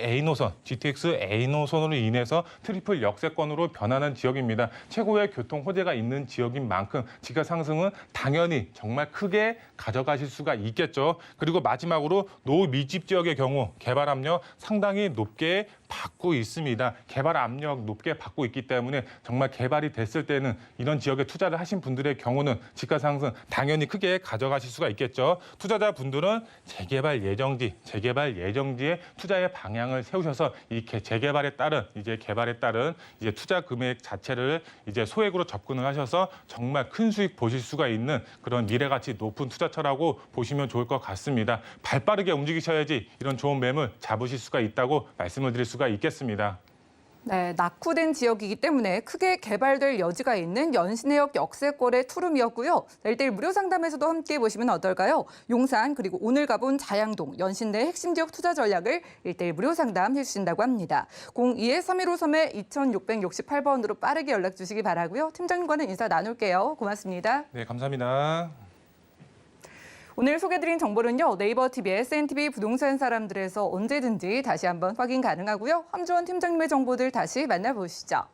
A노선으로 인해서 트리플 역세권으로 변하는 지역입니다. 최고의 교통 호재가 있는 지역인 만큼 집가 상승은 당연히 정말 크게 가져가실 수가 있겠죠. 그리고 마지막으로 노후 밀집 지역의 경우 개발 압력 상당히 높게 받고 있습니다. 개발 압력 높게 받고 있기 때문에 정말 개발이 됐을 때는 있는 이런 지역에 투자를 하신 분들의 경우는 집가 상승 당연히 크게 가져가실 수가 있겠죠. 투자자분들은 재개발 예정지에 투자의 방향을 세우셔서 이 재개발에 따른 개발에 따른 투자 금액 자체를 소액으로 접근을 하셔서 정말 큰 수익 보실 수가 있는 그런 미래 가치 높은 투자처라고 보시면 좋을 것 같습니다. 발 빠르게 움직이셔야지 이런 좋은 매물 잡으실 수가 있다고 말씀을 드릴 수가 있겠습니다. 네, 낙후된 지역이기 때문에 크게 개발될 여지가 있는 연신내역 역세권의 투룸이었고요. 1대1 무료 상담에서도 함께 보시면 어떨까요? 용산 그리고 오늘 가본 자양동, 연신내 핵심 지역 투자 전략을 1대1 무료 상담해 주신다고 합니다. 02-3153-2668번으로 빠르게 연락 주시기 바라고요. 팀장님과는 인사 나눌게요. 고맙습니다. 네, 감사합니다. 오늘 소개드린 정보는요. 네이버 TV, SNTV 부동산 사람들에서 언제든지 다시 한번 확인 가능하고요. 함주원 팀장님의 정보들 다시 만나보시죠.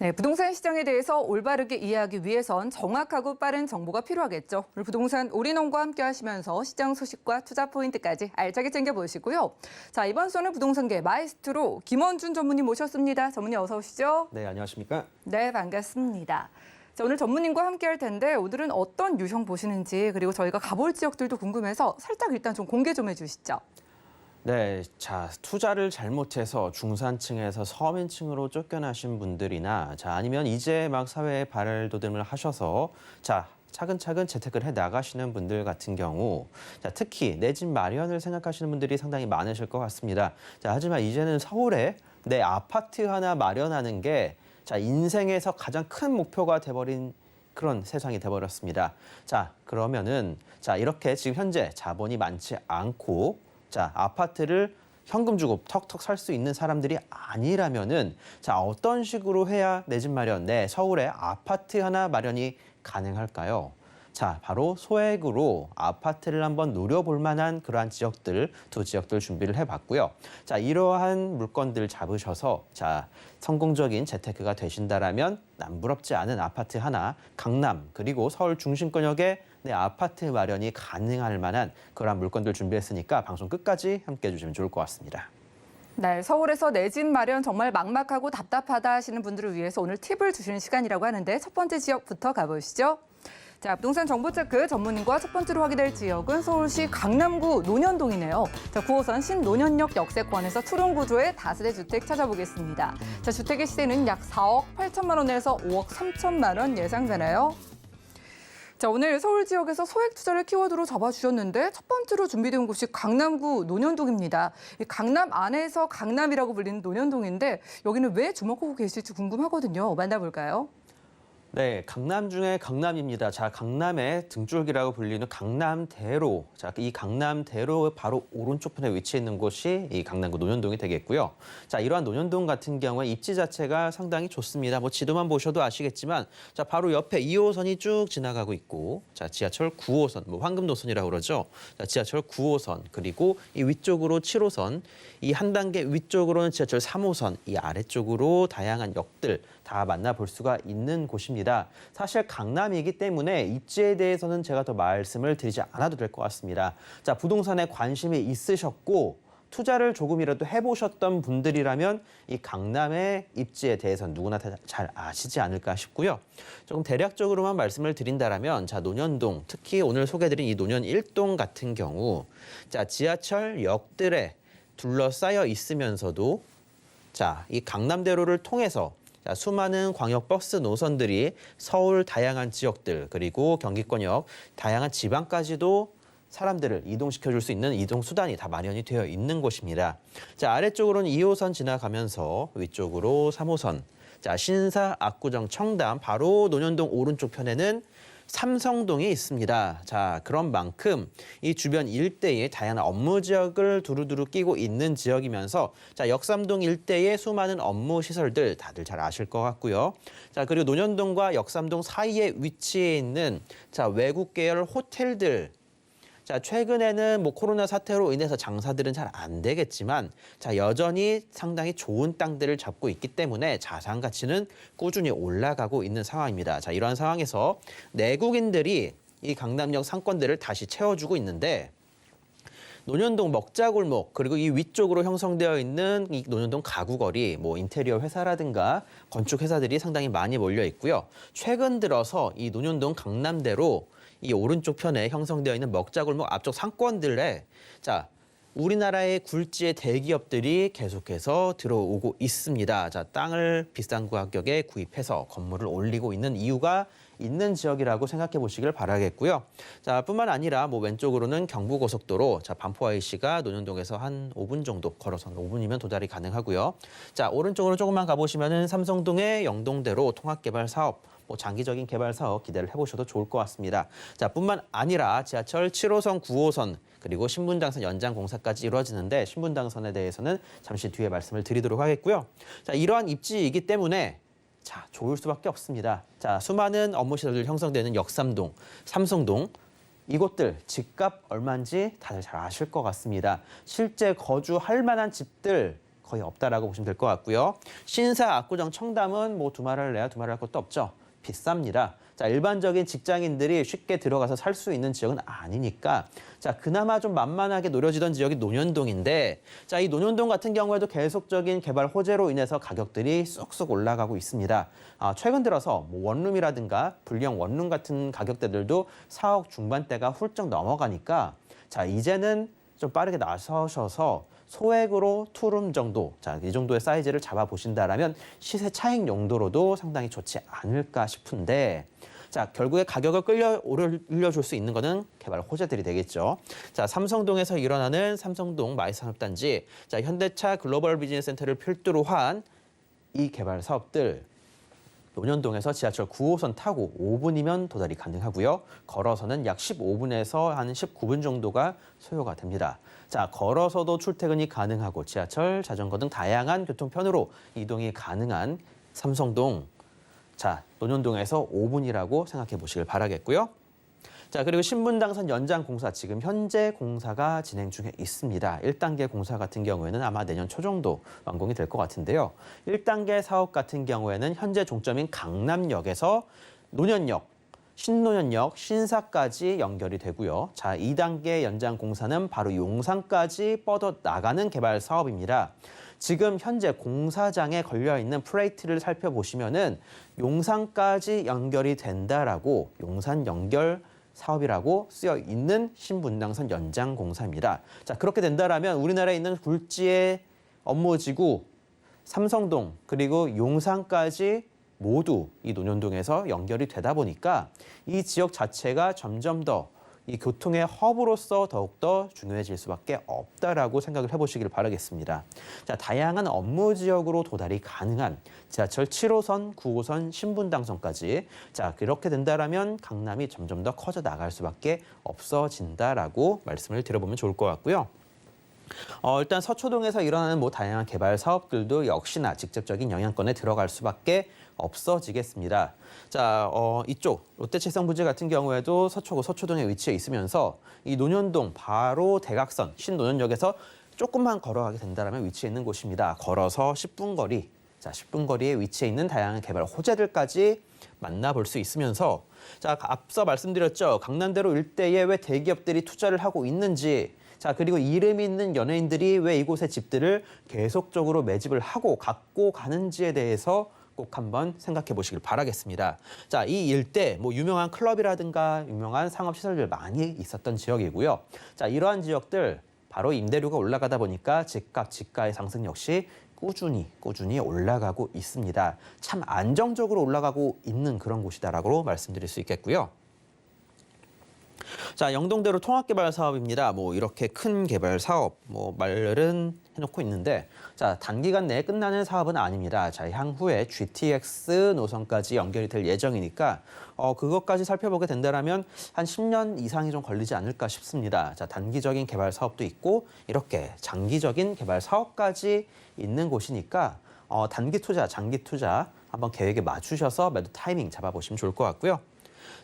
네, 부동산 시장에 대해서 올바르게 이해하기 위해선 정확하고 빠른 정보가 필요하겠죠. 오늘 부동산 올인원과 함께 하시면서 시장 소식과 투자 포인트까지 알차게 챙겨보시고요. 자, 이번 수는 부동산계 마이스트로 김원준 전무님 모셨습니다. 전무님 어서 오시죠. 네, 안녕하십니까? 네, 반갑습니다. 자, 오늘 전무님과 함께 할 텐데 오늘은 어떤 유형 보시는지 그리고 저희가 가볼 지역들도 궁금해서 살짝 일단 좀 공개 좀 해주시죠. 네, 자, 투자를 잘못해서 중산층에서 서민층으로 쫓겨나신 분들이나 아니면 이제 막 사회에 발돋움을 하셔서 차근차근 재테크를 해 나가시는 분들 같은 경우 특히 내 집 마련을 생각하시는 분들이 상당히 많으실 것 같습니다. 하지만 이제는 서울에 내 아파트 하나 마련하는 게 인생에서 가장 큰 목표가 돼버린 그런 세상이 돼버렸습니다. 그러면은 이렇게 지금 현재 자본이 많지 않고 아파트를 현금 주고 턱턱 살 수 있는 사람들이 아니라면은 어떤 식으로 해야 내 집 마련, 내 서울에 아파트 하나 마련이 가능할까요? 바로 소액으로 아파트를 한번 누려볼 만한 그러한 지역들, 두 지역들 준비를 해봤고요. 이러한 물건들 잡으셔서 성공적인 재테크가 되신다라면 남부럽지 않은 아파트 하나, 강남 그리고 서울 중심권역에 내 아파트 마련이 가능할 만한 그러한 물건들 준비했으니까 방송 끝까지 함께해 주시면 좋을 것 같습니다. 네, 서울에서 내 집 마련 정말 막막하고 답답하다 하시는 분들을 위해서 오늘 팁을 주시는 시간이라고 하는데 첫 번째 지역부터 가보시죠. 자, 부동산 정보체크 전문인과 첫 번째로 확인될 지역은 서울시 강남구 논현동이네요. 9호선 신논현역 역세권에서 투룸 구조의 다세대 주택 찾아보겠습니다. 주택의 시세는 약 4억 8천만 원에서 5억 3천만 원 예상되나요? 오늘 서울 지역에서 소액 투자를 키워드로 잡아주셨는데 첫 번째로 준비된 곳이 강남구 논현동입니다. 강남 안에서 강남이라고 불리는 논현동인데 여기는 왜 주목하고 계실지 궁금하거든요. 만나볼까요? 네, 강남 중에 강남입니다. 강남의 등줄기라고 불리는 강남대로. 이 강남대로 바로 오른쪽 편에 위치해 있는 곳이 이 강남구 논현동이 되겠고요. 이러한 논현동 같은 경우에 입지 자체가 상당히 좋습니다. 지도만 보셔도 아시겠지만, 바로 옆에 2호선이 쭉 지나가고 있고, 지하철 9호선, 황금도선이라고 그러죠. 지하철 9호선, 그리고 이 위쪽으로 7호선, 이 한 단계 위쪽으로는 지하철 3호선, 이 아래쪽으로 다양한 역들 다 만나볼 수가 있는 곳입니다. 사실 강남이기 때문에 입지에 대해서는 제가 더 말씀을 드리지 않아도 될 것 같습니다. 부동산에 관심이 있으셨고 투자를 조금이라도 해보셨던 분들이라면 이 강남의 입지에 대해서는 누구나 다 잘 아시지 않을까 싶고요. 조금 대략적으로만 말씀을 드린다라면 자, 논현동, 특히 오늘 소개해드린 이 논현 1동 같은 경우 자, 지하철역들에 둘러싸여 있으면서도 자, 이 강남대로를 통해서 자, 수많은 광역버스 노선들이 서울 다양한 지역들 그리고 경기권역 다양한 지방까지도 사람들을 이동시켜줄 수 있는 이동 수단이 다 마련이 되어 있는 곳입니다. 자, 아래쪽으로는 2호선 지나가면서 위쪽으로 3호선, 자, 신사, 압구정, 청담, 바로 논현동 오른쪽 편에는 삼성동이 있습니다. 자, 그런 만큼 이 주변 일대에 다양한 업무 지역을 두루두루 끼고 있는 지역이면서 자, 역삼동 일대의 수많은 업무 시설들 다들 잘 아실 것 같고요. 자, 그리고 논현동과 역삼동 사이에 위치해 있는 자, 외국 계열 호텔들 자, 최근에는 뭐 코로나 사태로 인해서 장사들은 잘 안 되겠지만 자, 여전히 상당히 좋은 땅들을 잡고 있기 때문에 자산 가치는 꾸준히 올라가고 있는 상황입니다. 자, 이러한 상황에서 내국인들이 이 강남역 상권들을 다시 채워주고 있는데 논현동 먹자골목 그리고 이 위쪽으로 형성되어 있는 이 논현동 가구거리 뭐 인테리어 회사라든가 건축 회사들이 상당히 많이 몰려 있고요. 최근 들어서 이 논현동 강남대로 이 오른쪽 편에 형성되어 있는 먹자골목 앞쪽 상권들에 자, 우리나라의 굴지의 대기업들이 계속해서 들어오고 있습니다. 자, 땅을 비싼 가격에 구입해서 건물을 올리고 있는 이유가 있는 지역이라고 생각해 보시길 바라겠고요. 자, 뿐만 아니라 뭐 왼쪽으로는 경부고속도로, 자, 반포 IC가 논현동에서 한 5분 정도 걸어서 5분이면 도달이 가능하고요. 자, 오른쪽으로 조금만 가보시면은 삼성동의 영동대로 통합개발 사업, 뭐 장기적인 개발 사업 기대를 해보셔도 좋을 것 같습니다. 자, 뿐만 아니라 지하철 7호선, 9호선 그리고 신분당선 연장 공사까지 이루어지는데 신분당선에 대해서는 잠시 뒤에 말씀을 드리도록 하겠고요. 자, 이러한 입지이기 때문에 자, 좋을 수밖에 없습니다. 자, 수많은 업무 시설들 형성되는 역삼동, 삼성동 이곳들 집값 얼마인지 다들 잘 아실 것 같습니다. 실제 거주할 만한 집들 거의 없다라고 보시면 될 것 같고요. 신사, 압구정, 청담은 뭐 두말할 내야 두말할 것도 없죠. 비쌉니다. 자, 일반적인 직장인들이 쉽게 들어가서 살 수 있는 지역은 아니니까 자, 그나마 좀 만만하게 노려지던 지역이 논현동인데 자, 이 논현동 같은 경우에도 계속적인 개발 호재로 인해서 가격들이 쑥쑥 올라가고 있습니다. 최근 들어서 뭐 원룸이라든가 불량 원룸 같은 가격대들도 4억 중반대가 훌쩍 넘어가니까 자, 이제는 좀 빠르게 나서셔서 소액으로 투룸 정도, 자, 이 정도의 사이즈를 잡아보신다라면 시세 차익 용도로도 상당히 좋지 않을까 싶은데 자, 결국에 가격을 올려줄 수 있는 거는 개발 호재들이 되겠죠. 자, 삼성동에서 일어나는 삼성동 마이산업단지, 자, 현대차 글로벌 비즈니스 센터를 필두로 한 이 개발 사업들 논현동에서 지하철 9호선 타고 5분이면 도달이 가능하고요. 걸어서는 약 15분에서 한 19분 정도가 소요가 됩니다. 자, 걸어서도 출퇴근이 가능하고 지하철, 자전거 등 다양한 교통편으로 이동이 가능한 삼성동. 자, 논현동에서 5분이라고 생각해 보시길 바라겠고요. 자, 그리고 신분당선 연장 공사 지금 현재 공사가 진행 중에 있습니다. 1단계 공사 같은 경우에는 아마 내년 초 정도 완공이 될 것 같은데요. 1단계 사업 같은 경우에는 현재 종점인 강남역에서 논현역, 신논현역, 신사까지 연결이 되고요. 자, 2단계 연장 공사는 바로 용산까지 뻗어 나가는 개발 사업입니다. 지금 현재 공사장에 걸려있는 플레이트를 살펴보시면은 용산까지 연결이 된다라고 용산 연결 사업이라고 쓰여 있는 신분당선 연장 공사입니다. 자, 그렇게 된다라면 우리나라에 있는 굴지의 업무지구 삼성동 그리고 용산까지 모두 이 논현동에서 연결이 되다 보니까 이 지역 자체가 점점 더 이 교통의 허브로서 더욱더 중요해질 수밖에 없다라고 생각을 해보시길 바라겠습니다. 자, 다양한 업무 지역으로 도달이 가능한 지하철 7호선, 9호선, 신분당선까지 자, 그렇게 된다라면 강남이 점점 더 커져 나갈 수밖에 없어진다라고 말씀을 드려보면 좋을 것 같고요. 일단 서초동에서 일어나는 뭐 다양한 개발 사업들도 역시나 직접적인 영향권에 들어갈 수밖에 없어지겠습니다. 자, 이쪽 롯데칠성부지 같은 경우에도 서초구 서초동에 위치해 있으면서 이 논현동 바로 대각선 신논현역에서 조금만 걸어가게 된다면 위치해 있는 곳입니다. 걸어서 10분 거리 자, 10분 거리에 위치해 있는 다양한 개발 호재들까지 만나볼 수 있으면서 자, 앞서 말씀드렸죠. 강남대로 일대에 왜 대기업들이 투자를 하고 있는지 자, 그리고 이름 있는 연예인들이 왜 이곳의 집들을 계속적으로 매집을 하고 갖고 가는지에 대해서 꼭 한번 생각해 보시길 바라겠습니다. 자, 이 일대 뭐 유명한 클럽이라든가 유명한 상업시설들 많이 있었던 지역이고요. 자, 이러한 지역들 바로 임대료가 올라가다 보니까 집값, 지가의 상승 역시 꾸준히 올라가고 있습니다. 참 안정적으로 올라가고 있는 그런 곳이다라고 말씀드릴 수 있겠고요. 자, 영동대로 통합개발 사업입니다. 뭐 이렇게 큰 개발 사업 뭐 말은 해놓고 있는데 자, 단기간 내에 끝나는 사업은 아닙니다. 자, 향후에 GTX 노선까지 연결이 될 예정이니까 그것까지 살펴보게 된다면 한 10년 이상이 좀 걸리지 않을까 싶습니다. 자, 단기적인 개발 사업도 있고 이렇게 장기적인 개발 사업까지 있는 곳이니까 단기 투자, 장기 투자 한번 계획에 맞추셔서 매도 타이밍 잡아보시면 좋을 것 같고요.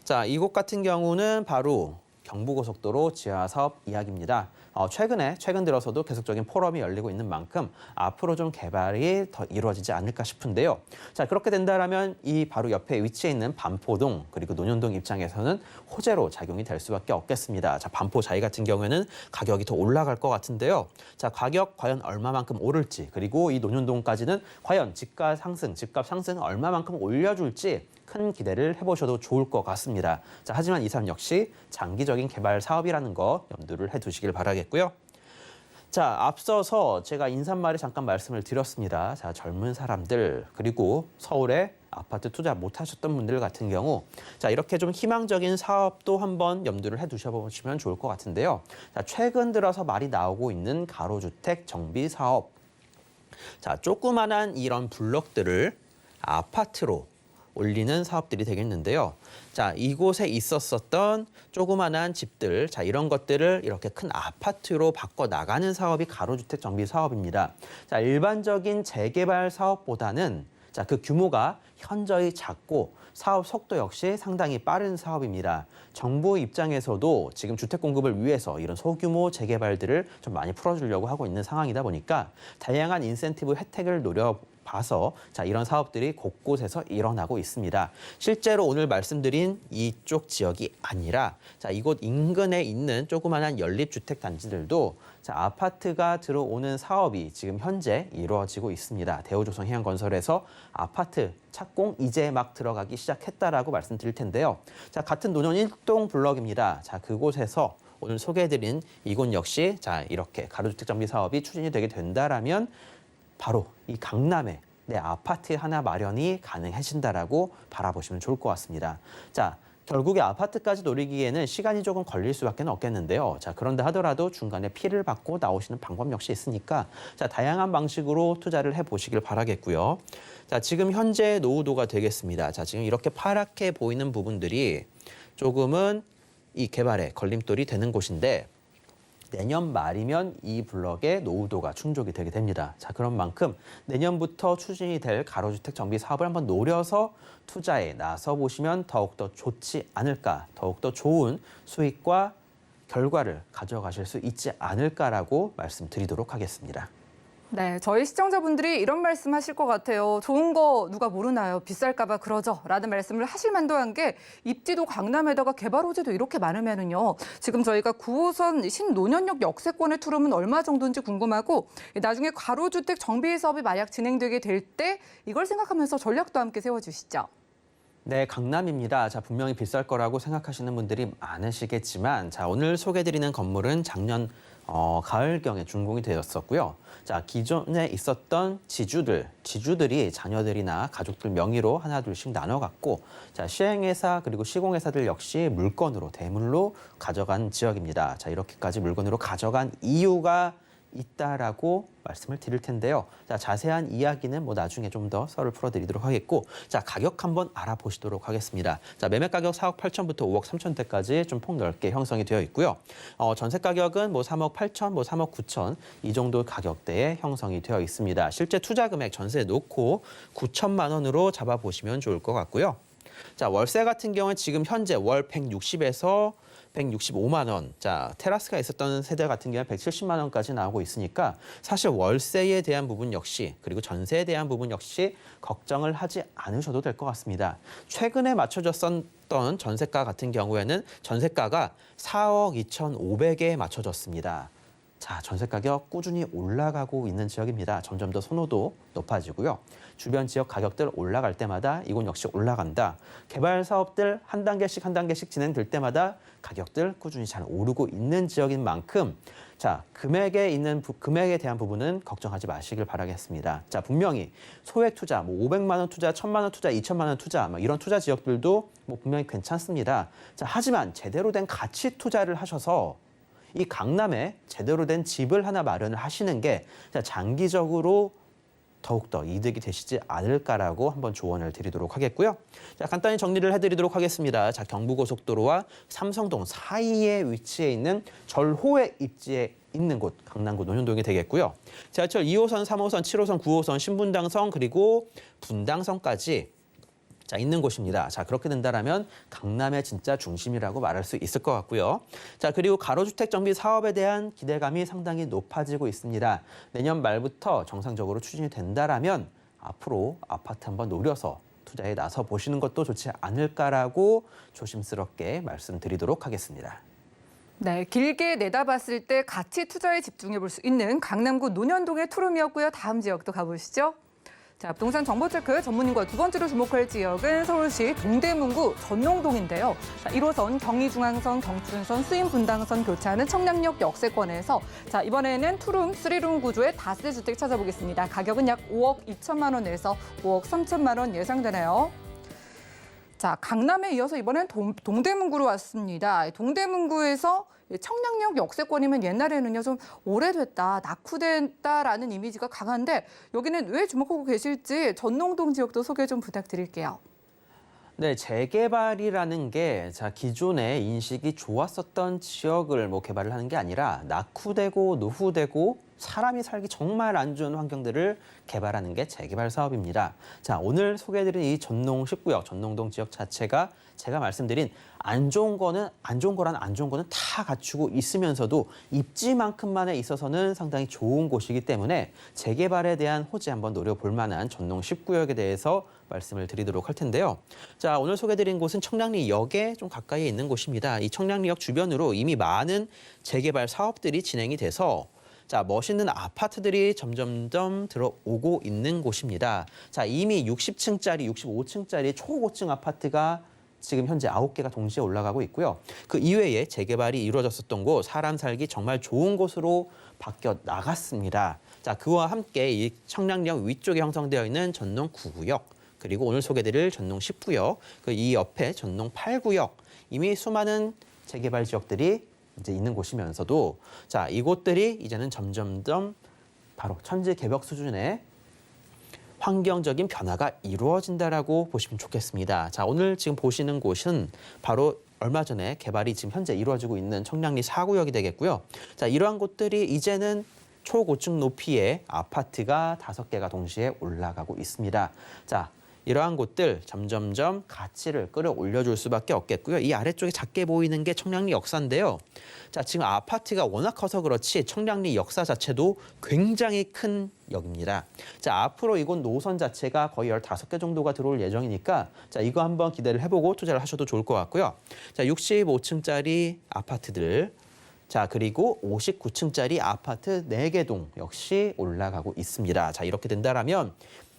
자, 이곳 같은 경우는 바로 경부고속도로 지하 사업 이야기입니다. 최근 들어서도 계속적인 포럼이 열리고 있는 만큼 앞으로 좀 개발이 더 이루어지지 않을까 싶은데요. 자, 그렇게 된다면 이 바로 옆에 위치해 있는 반포동 그리고 논현동 입장에서는 호재로 작용이 될 수밖에 없겠습니다. 자, 반포 자이 같은 경우에는 가격이 더 올라갈 것 같은데요. 자, 가격 과연 얼마만큼 오를지 그리고 이 논현동까지는 과연 집값 상승 얼마만큼 올려줄지 큰 기대를 해보셔도 좋을 것 같습니다. 자, 하지만 이 사업 역시 장기적인 개발 사업이라는 거 염두를 해두시길 바라겠고요. 자, 앞서서 제가 인사말에 잠깐 말씀을 드렸습니다. 자, 젊은 사람들 그리고 서울에 아파트 투자 못하셨던 분들 같은 경우 자, 이렇게 좀 희망적인 사업도 한번 염두를 해두셔보시면 좋을 것 같은데요. 자, 최근 들어서 말이 나오고 있는 가로주택 정비 사업. 자, 조그만한 이런 블록들을 아파트로 올리는 사업들이 되겠는데요. 자, 이곳에 있었던 조그만한 집들, 자, 이런 것들을 이렇게 큰 아파트로 바꿔 나가는 사업이 가로주택 정비 사업입니다. 자, 일반적인 재개발 사업보다는 자, 그 규모가 현저히 작고 사업 속도 역시 상당히 빠른 사업입니다. 정부 입장에서도 지금 주택 공급을 위해서 이런 소규모 재개발들을 좀 많이 풀어주려고 하고 있는 상황이다 보니까 다양한 인센티브 혜택을 노려봐서 자, 이런 사업들이 곳곳에서 일어나고 있습니다. 실제로 오늘 말씀드린 이쪽 지역이 아니라 자, 이곳 인근에 있는 조그마한 연립주택 단지들도 자, 아파트가 들어오는 사업이 지금 현재 이루어지고 있습니다. 대우조선해양건설에서 아파트 착공 이제 막 들어가기 시작했다라고 말씀드릴 텐데요. 자, 같은 논현 1동 블럭입니다. 자, 그곳에서 오늘 소개해드린 이곳 역시 자, 이렇게 가로주택 정비 사업이 추진이 되게 된다라면 바로 이 강남에 내 아파트 하나 마련이 가능해진다라고 바라보시면 좋을 것 같습니다. 자, 결국에 아파트까지 노리기에는 시간이 조금 걸릴 수밖에 없겠는데요. 자, 그런다 하더라도 중간에 피를 받고 나오시는 방법 역시 있으니까 자, 다양한 방식으로 투자를 해보시길 바라겠고요. 자, 지금 현재 노후도가 되겠습니다. 자, 지금 이렇게 파랗게 보이는 부분들이 조금은 이 개발에 걸림돌이 되는 곳인데 내년 말이면 이 블럭의 노후도가 충족이 되게 됩니다. 자, 그런 만큼 내년부터 추진이 될 가로주택 정비 사업을 한번 노려서 투자에 나서 보시면 더욱더 좋지 않을까, 더욱더 좋은 수익과 결과를 가져가실 수 있지 않을까라고 말씀드리도록 하겠습니다. 네, 저희 시청자분들이 이런 말씀 하실 것 같아요. 좋은 거 누가 모르나요? 비쌀까 봐 그러죠. 라는 말씀을 하실 만도 한 게 입지도 강남에다가 개발 호재도 이렇게 많으면은요. 지금 저희가 9호선 신논현역 역세권의 투룸은 얼마 정도인지 궁금하고 나중에 가로주택 정비 사업이 만약 진행되게 될 때 이걸 생각하면서 전략도 함께 세워주시죠. 네, 강남입니다. 자, 분명히 비쌀 거라고 생각하시는 분들이 많으시겠지만 자, 오늘 소개해드리는 건물은 작년 가을경에 준공이 되었었고요. 자, 기존에 있었던 지주들이 자녀들이나 가족들 명의로 하나둘씩 나눠 갖고 자, 시행회사 그리고 시공회사들 역시 물건으로 대물로 가져간 지역입니다. 자, 이렇게까지 물건으로 가져간 이유가 있다라고 말씀을 드릴 텐데요. 자, 자세한 이야기는 뭐 나중에 좀 더 썰을 풀어드리도록 하겠고, 자, 가격 한번 알아보시도록 하겠습니다. 자, 매매 가격 4억 8천부터 5억 3천대까지 좀 폭넓게 형성이 되어 있고요. 전세 가격은 뭐 3억 8천, 뭐 3억 9천 이 정도 가격대에 형성이 되어 있습니다. 실제 투자 금액 전세에 놓고 9천만 원으로 잡아보시면 좋을 것 같고요. 자, 월세 같은 경우는 지금 현재 월 160에서 165만 원. 자, 테라스가 있었던 세대 같은 경우는 170만 원까지 나오고 있으니까 사실 월세에 대한 부분 역시 그리고 전세에 대한 부분 역시 걱정을 하지 않으셔도 될 것 같습니다. 최근에 맞춰졌던 전세가 같은 경우에는 전세가가 4억 2,500에 맞춰졌습니다. 자, 전세 가격 꾸준히 올라가고 있는 지역입니다. 점점 더 선호도 높아지고요. 주변 지역 가격들 올라갈 때마다 이곳 역시 올라간다. 개발 사업들 한 단계씩 진행될 때마다 가격들 꾸준히 잘 오르고 있는 지역인 만큼 자, 금액에 대한 부분은 걱정하지 마시길 바라겠습니다. 자, 분명히 소액 투자, 500만 원 투자, 1,000만 원 투자, 2천만 원 투자, 이런 투자 지역들도 분명히 괜찮습니다. 자, 하지만 제대로 된 가치 투자를 하셔서 이 강남에 제대로 된 집을 하나 마련을 하시는 게 장기적으로 더욱더 이득이 되시지 않을까라고 한번 조언을 드리도록 하겠고요. 자, 간단히 정리를 해드리도록 하겠습니다. 자, 경부고속도로와 삼성동 사이에 위치해 있는 절호의 입지에 있는 곳, 강남구 논현동이 되겠고요. 지하철 2호선, 3호선, 7호선, 9호선, 신분당선 그리고 분당선까지 자, 있는 곳입니다. 자, 그렇게 된다면 강남의 진짜 중심이라고 말할 수 있을 것 같고요. 자, 그리고 가로주택 정비 사업에 대한 기대감이 상당히 높아지고 있습니다. 내년 말부터 정상적으로 추진이 된다라면 앞으로 아파트 한번 노려서 투자에 나서 보시는 것도 좋지 않을까라고 조심스럽게 말씀드리도록 하겠습니다. 네, 길게 내다봤을 때 가치 투자에 집중해 볼 수 있는 강남구 논현동의 투룸이었고요. 다음 지역도 가보시죠. 자, 부동산 정보체크 전문인과 두 번째로 주목할 지역은 서울시 동대문구 전농동인데요. 1호선 경의중앙선, 경춘선, 수인분당선 교차하는 청량역 역세권에서 자, 이번에는 투룸, 쓰리룸 구조의 다세주택 찾아보겠습니다. 가격은 약 5억 2천만 원에서 5억 3천만 원 예상되네요. 자, 강남에 이어서 이번엔 동대문구로 왔습니다. 동대문구에서 청량역 역세권이면 옛날에는요 좀 오래됐다, 낙후됐다라는 이미지가 강한데 여기는 왜 주목하고 계실지 전농동 지역도 소개 좀 부탁드릴게요. 네, 재개발이라는 게 기존에 인식이 좋았었던 지역을 개발을 하는 게 아니라 낙후되고 노후되고 사람이 살기 정말 안 좋은 환경들을 개발하는 게 재개발 사업입니다. 자, 오늘 소개해드린 이 전농 10구역, 전농동 지역 자체가 제가 말씀드린 안 좋은 거는 다 갖추고 있으면서도 입지만큼만에 있어서는 상당히 좋은 곳이기 때문에 재개발에 대한 호재 한번 노려볼 만한 전농 10구역에 대해서 말씀을 드리도록 할 텐데요. 자, 오늘 소개해드린 곳은 청량리역에 좀 가까이에 있는 곳입니다. 이 청량리역 주변으로 이미 많은 재개발 사업들이 진행이 돼서 자, 멋있는 아파트들이 점점점 들어오고 있는 곳입니다. 자, 이미 60층짜리, 65층짜리 초고층 아파트가 지금 현재 9개가 동시에 올라가고 있고요. 그 이외에 재개발이 이루어졌었던 곳, 사람 살기 정말 좋은 곳으로 바뀌어 나갔습니다. 자, 그와 함께 이 청량리역 위쪽에 형성되어 있는 전농 9구역, 그리고 오늘 소개드릴 전농 10구역, 이 옆에 전농 8구역, 이미 수많은 재개발 지역들이 이제 있는 곳이면서도 자, 이곳들이 이제는 점점점 바로 천지개벽 수준의 환경적인 변화가 이루어진다라고 보시면 좋겠습니다. 자, 오늘 지금 보시는 곳은 바로 얼마 전에 개발이 지금 현재 이루어지고 있는 청량리 4구역이 되겠고요. 자, 이러한 곳들이 이제는 초고층 높이의 아파트가 5개가 동시에 올라가고 있습니다. 자, 이러한 곳들 점점점 가치를 끌어올려줄 수밖에 없겠고요. 이 아래쪽에 작게 보이는 게 청량리 역사인데요. 자, 지금 아파트가 워낙 커서 그렇지 청량리 역사 자체도 굉장히 큰 역입니다. 자, 앞으로 이곳 노선 자체가 거의 15개 정도가 들어올 예정이니까 자, 이거 한번 기대를 해보고 투자를 하셔도 좋을 것 같고요. 자, 65층짜리 아파트들, 자, 그리고 59층짜리 아파트 4개 동 역시 올라가고 있습니다. 자, 이렇게 된다라면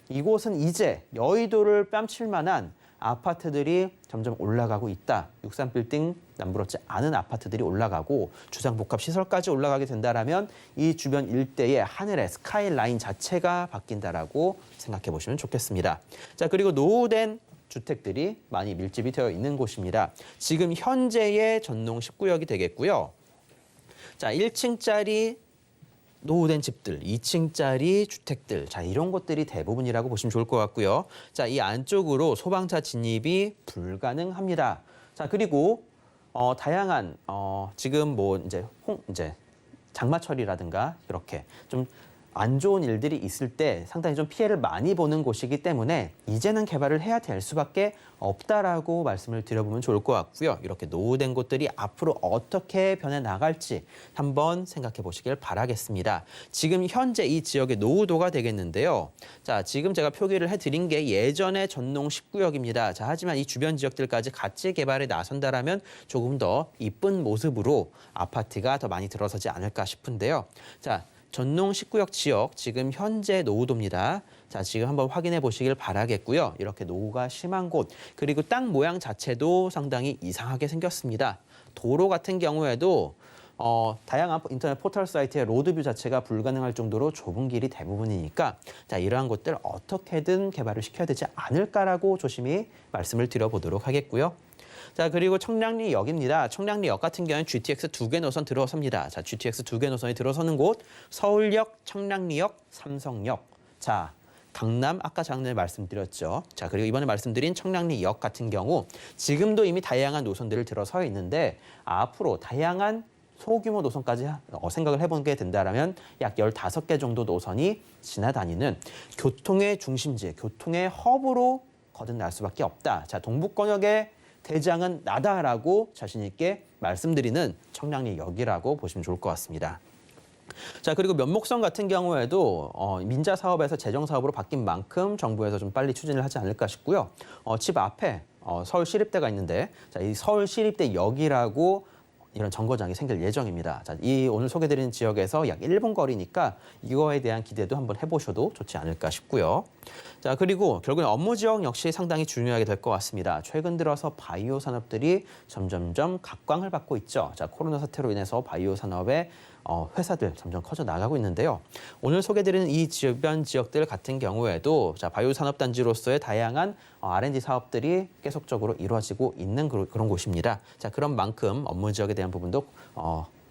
이곳은 이제 여의도를 뺨칠 만한 아파트들이 점점 올라가고 있다. 63빌딩 남부럽지 않은 아파트들이 올라가고 주상복합시설까지 올라가게 된다라면 이 주변 일대의 하늘의 스카이라인 자체가 바뀐다라고 생각해 보시면 좋겠습니다. 자, 그리고 노후된 주택들이 많이 밀집이 되어 있는 곳입니다. 지금 현재의 전농 10구역이 되겠고요. 자, 1층짜리 노후된 집들, 2층짜리 주택들, 자, 이런 것들이 대부분이라고 보시면 좋을 것 같고요. 자, 이 안쪽으로 소방차 진입이 불가능합니다. 자, 그리고 다양한 지금 이제 장마철이라든가 이렇게 좀 안 좋은 일들이 있을 때 상당히 좀 피해를 많이 보는 곳이기 때문에 이제는 개발을 해야 될 수밖에 없다라고 말씀을 드려보면 좋을 것 같고요. 이렇게 노후된 곳들이 앞으로 어떻게 변해 나갈지 한번 생각해 보시길 바라겠습니다. 지금 현재 이 지역의 노후도가 되겠는데요. 자, 지금 제가 표기를 해드린 게 예전의 전농 10구역입니다. 자, 하지만 이 주변 지역들까지 같이 개발에 나선다라면 조금 더 이쁜 모습으로 아파트가 더 많이 들어서지 않을까 싶은데요. 자, 전농 10구역 지역 지금 현재 노후도입니다. 자, 지금 한번 확인해 보시길 바라겠고요. 이렇게 노후가 심한 곳, 그리고 땅 모양 자체도 상당히 이상하게 생겼습니다. 도로 같은 경우에도 다양한 인터넷 포털 사이트의 로드뷰 자체가 불가능할 정도로 좁은 길이 대부분이니까 자, 이러한 곳들 어떻게든 개발을 시켜야 되지 않을까라고 조심히 말씀을 드려보도록 하겠고요. 자, 그리고 청량리역입니다. 청량리역 같은 경우는 GTX 2개 노선 들어섭니다. 자, GTX 2개 노선이 들어서는 곳 서울역, 청량리역, 삼성역. 자, 강남 아까 작년에 말씀드렸죠. 자, 그리고 이번에 말씀드린 청량리역 같은 경우 지금도 이미 다양한 노선들을 들어서 있는데 앞으로 다양한 소규모 노선까지 생각을 해보게 된다면 약 15개 정도 노선이 지나다니는 교통의 중심지, 교통의 허브로 거듭날 수밖에 없다. 자, 동북권역의 대장은 나다라고 자신 있게 말씀드리는 청량리역이라고 보시면 좋을 것 같습니다. 자, 그리고 면목선 같은 경우에도 민자 사업에서 재정 사업으로 바뀐 만큼 정부에서 좀 빨리 추진을 하지 않을까 싶고요. 집 앞에 서울시립대가 있는데 자, 이 서울시립대역이라고 이런 정거장이 생길 예정입니다. 자, 이 오늘 소개드린 지역에서 약 1분 거리니까 이거에 대한 기대도 한번 해보셔도 좋지 않을까 싶고요. 자, 그리고 결국엔 업무 지역 역시 상당히 중요하게 될 것 같습니다. 최근 들어서 바이오 산업들이 점점점 각광을 받고 있죠. 자, 코로나 사태로 인해서 바이오 산업의 회사들 점점 커져 나가고 있는데요. 오늘 소개드리는 이 주변 지역들 같은 경우에도 자, 바이오 산업 단지로서의 다양한 R&D 사업들이 계속적으로 이루어지고 있는 그런 곳입니다. 자, 그런 만큼 업무 지역에 대한 부분도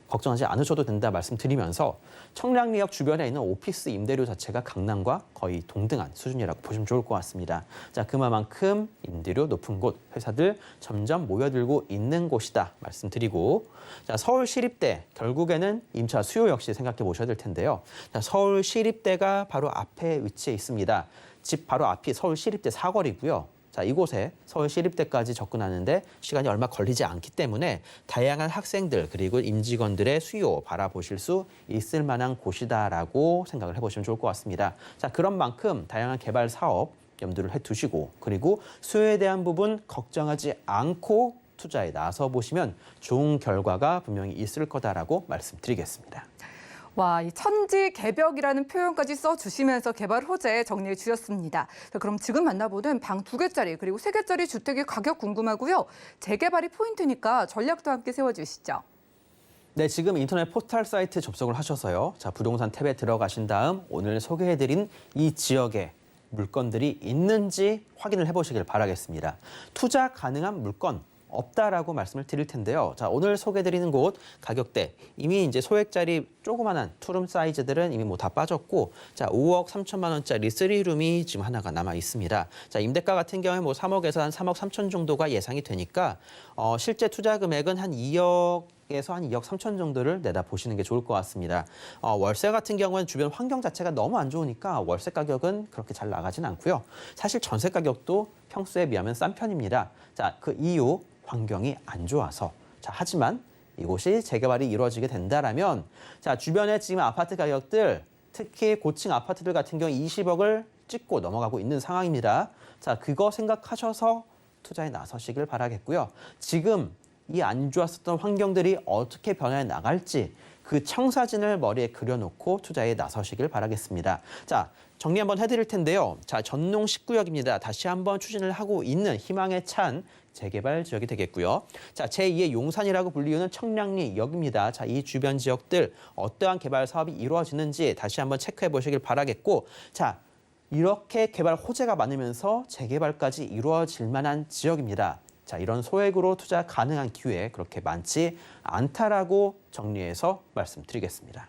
걱정하지 않으셔도 된다 말씀드리면서 청량리역 주변에 있는 오피스 임대료 자체가 강남과 거의 동등한 수준이라고 보시면 좋을 것 같습니다. 자, 그만큼 임대료 높은 곳, 회사들 점점 모여들고 있는 곳이다 말씀드리고 자, 서울시립대 결국에는 임차 수요 역시 생각해 보셔야 될 텐데요. 자, 서울시립대가 바로 앞에 위치해 있습니다. 집 바로 앞이 서울시립대 사거리고요. 자, 이곳에 서울시립대까지 접근하는데 시간이 얼마 걸리지 않기 때문에 다양한 학생들 그리고 임직원들의 수요 바라보실 수 있을 만한 곳이다라고 생각을 해보시면 좋을 것 같습니다. 자, 그런 만큼 다양한 개발 사업 염두를 해두시고 그리고 수요에 대한 부분 걱정하지 않고 투자에 나서 보시면 좋은 결과가 분명히 있을 거다라고 말씀드리겠습니다. 와, 이 천지개벽이라는 표현까지 써주시면서 개발 호재 정리해 주셨습니다. 자, 그럼 지금 만나보는 방 2개짜리 그리고 3개짜리 주택의 가격 궁금하고요. 재개발이 포인트니까 전략도 함께 세워주시죠. 네, 지금 인터넷 포털 사이트 접속을 하셔서요. 자, 부동산 탭에 들어가신 다음 오늘 소개해드린 이 지역에 물건들이 있는지 확인을 해보시길 바라겠습니다. 투자 가능한 물건 없다라고 말씀을 드릴 텐데요. 자, 오늘 소개드리는 곳 가격대 이미 이제 소액짜리 조그만한 투룸 사이즈들은 이미 뭐 다 빠졌고 자, 5억 3천만 원짜리 3룸이 지금 하나가 남아 있습니다. 자, 임대가 같은 경우에 뭐 3억에서 한 3억 3천 정도가 예상이 되니까 실제 투자 금액은 한 2억에서 한 2억 3천 정도를 내다 보시는 게 좋을 것 같습니다. 월세 같은 경우는 주변 환경 자체가 너무 안 좋으니까 월세 가격은 그렇게 잘 나가진 않고요. 사실 전세 가격도 평수에 비하면 싼 편입니다. 자, 그 이유 환경이 안 좋아서. 자, 하지만 이곳이 재개발이 이루어지게 된다라면 자, 주변에 지금 아파트 가격들 특히 고층 아파트들 같은 경우 20억을 찍고 넘어가고 있는 상황입니다. 자, 그거 생각하셔서 투자에 나서시길 바라겠고요. 지금 이 안 좋았었던 환경들이 어떻게 변해 나갈지 그 청사진을 머리에 그려놓고 투자에 나서시길 바라겠습니다. 자, 정리 한번 해드릴 텐데요. 자, 전농 19역입니다. 다시 한번 추진을 하고 있는 희망에 찬 재개발 지역이 되겠고요. 자, 제2의 용산이라고 불리우는 청량리역입니다. 자, 이 주변 지역들 어떠한 개발 사업이 이루어지는지 다시 한번 체크해 보시길 바라겠고 자, 이렇게 개발 호재가 많으면서 재개발까지 이루어질 만한 지역입니다. 자, 이런 소액으로 투자 가능한 기회 그렇게 많지 않다라고 정리해서 말씀드리겠습니다.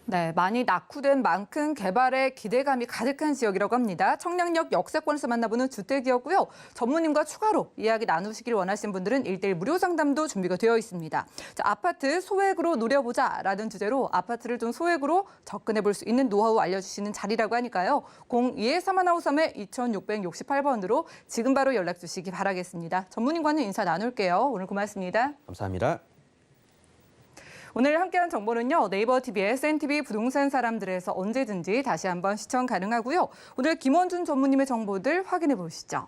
네, 많이 낙후된 만큼 개발에 기대감이 가득한 지역이라고 합니다. 청량역 역세권에서 만나보는 주택이었고요. 전무님과 추가로 이야기 나누시길 원하시는 분들은 1대1 무료 상담도 준비가 되어 있습니다. 자, 아파트 소액으로 누려보자라는 주제로 아파트를 좀 소액으로 접근해 볼 수 있는 노하우 알려주시는 자리라고 하니까요. 02-3153-2668번으로 지금 바로 연락 주시기 바라겠습니다. 전무님과는 인사 나눌게요. 오늘 고맙습니다. 감사합니다. 오늘 함께한 정보는요. 네이버 TV의 SNTV 부동산 사람들에서 언제든지 다시 한번 시청 가능하고요. 오늘 김원준 전무님의 정보들 확인해 보시죠.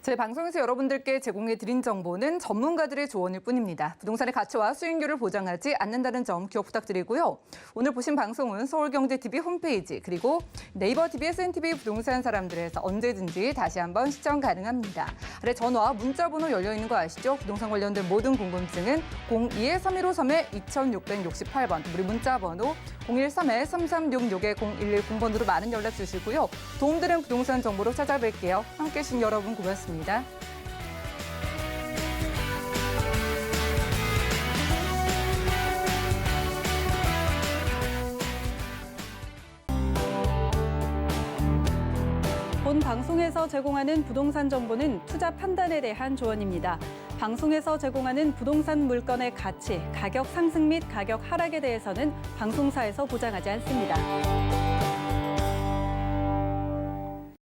저희 방송에서 여러분들께 제공해드린 정보는 전문가들의 조언일 뿐입니다. 부동산의 가치와 수익률을 보장하지 않는다는 점 기억 부탁드리고요. 오늘 보신 방송은 서울경제TV 홈페이지 그리고 네이버 TV, SNTV 부동산 사람들에서 언제든지 다시 한번 시청 가능합니다. 아래 전화, 문자 번호 열려있는 거 아시죠? 부동산 관련된 모든 궁금증은 02-3153-2668번, 우리 문자 번호 013-3366-0110번으로 많은 연락 주시고요. 도움되는 부동산 정보로 찾아뵐게요. 함께해 주신 여러분 고맙습니다. 본 방송에서 제공하는 부동산 정보는 투자 판단에 대한 조언입니다. 방송에서 제공하는 부동산 물건의 가치, 가격 상승 및 가격 하락에 대해서는 방송사에서 보장하지 않습니다.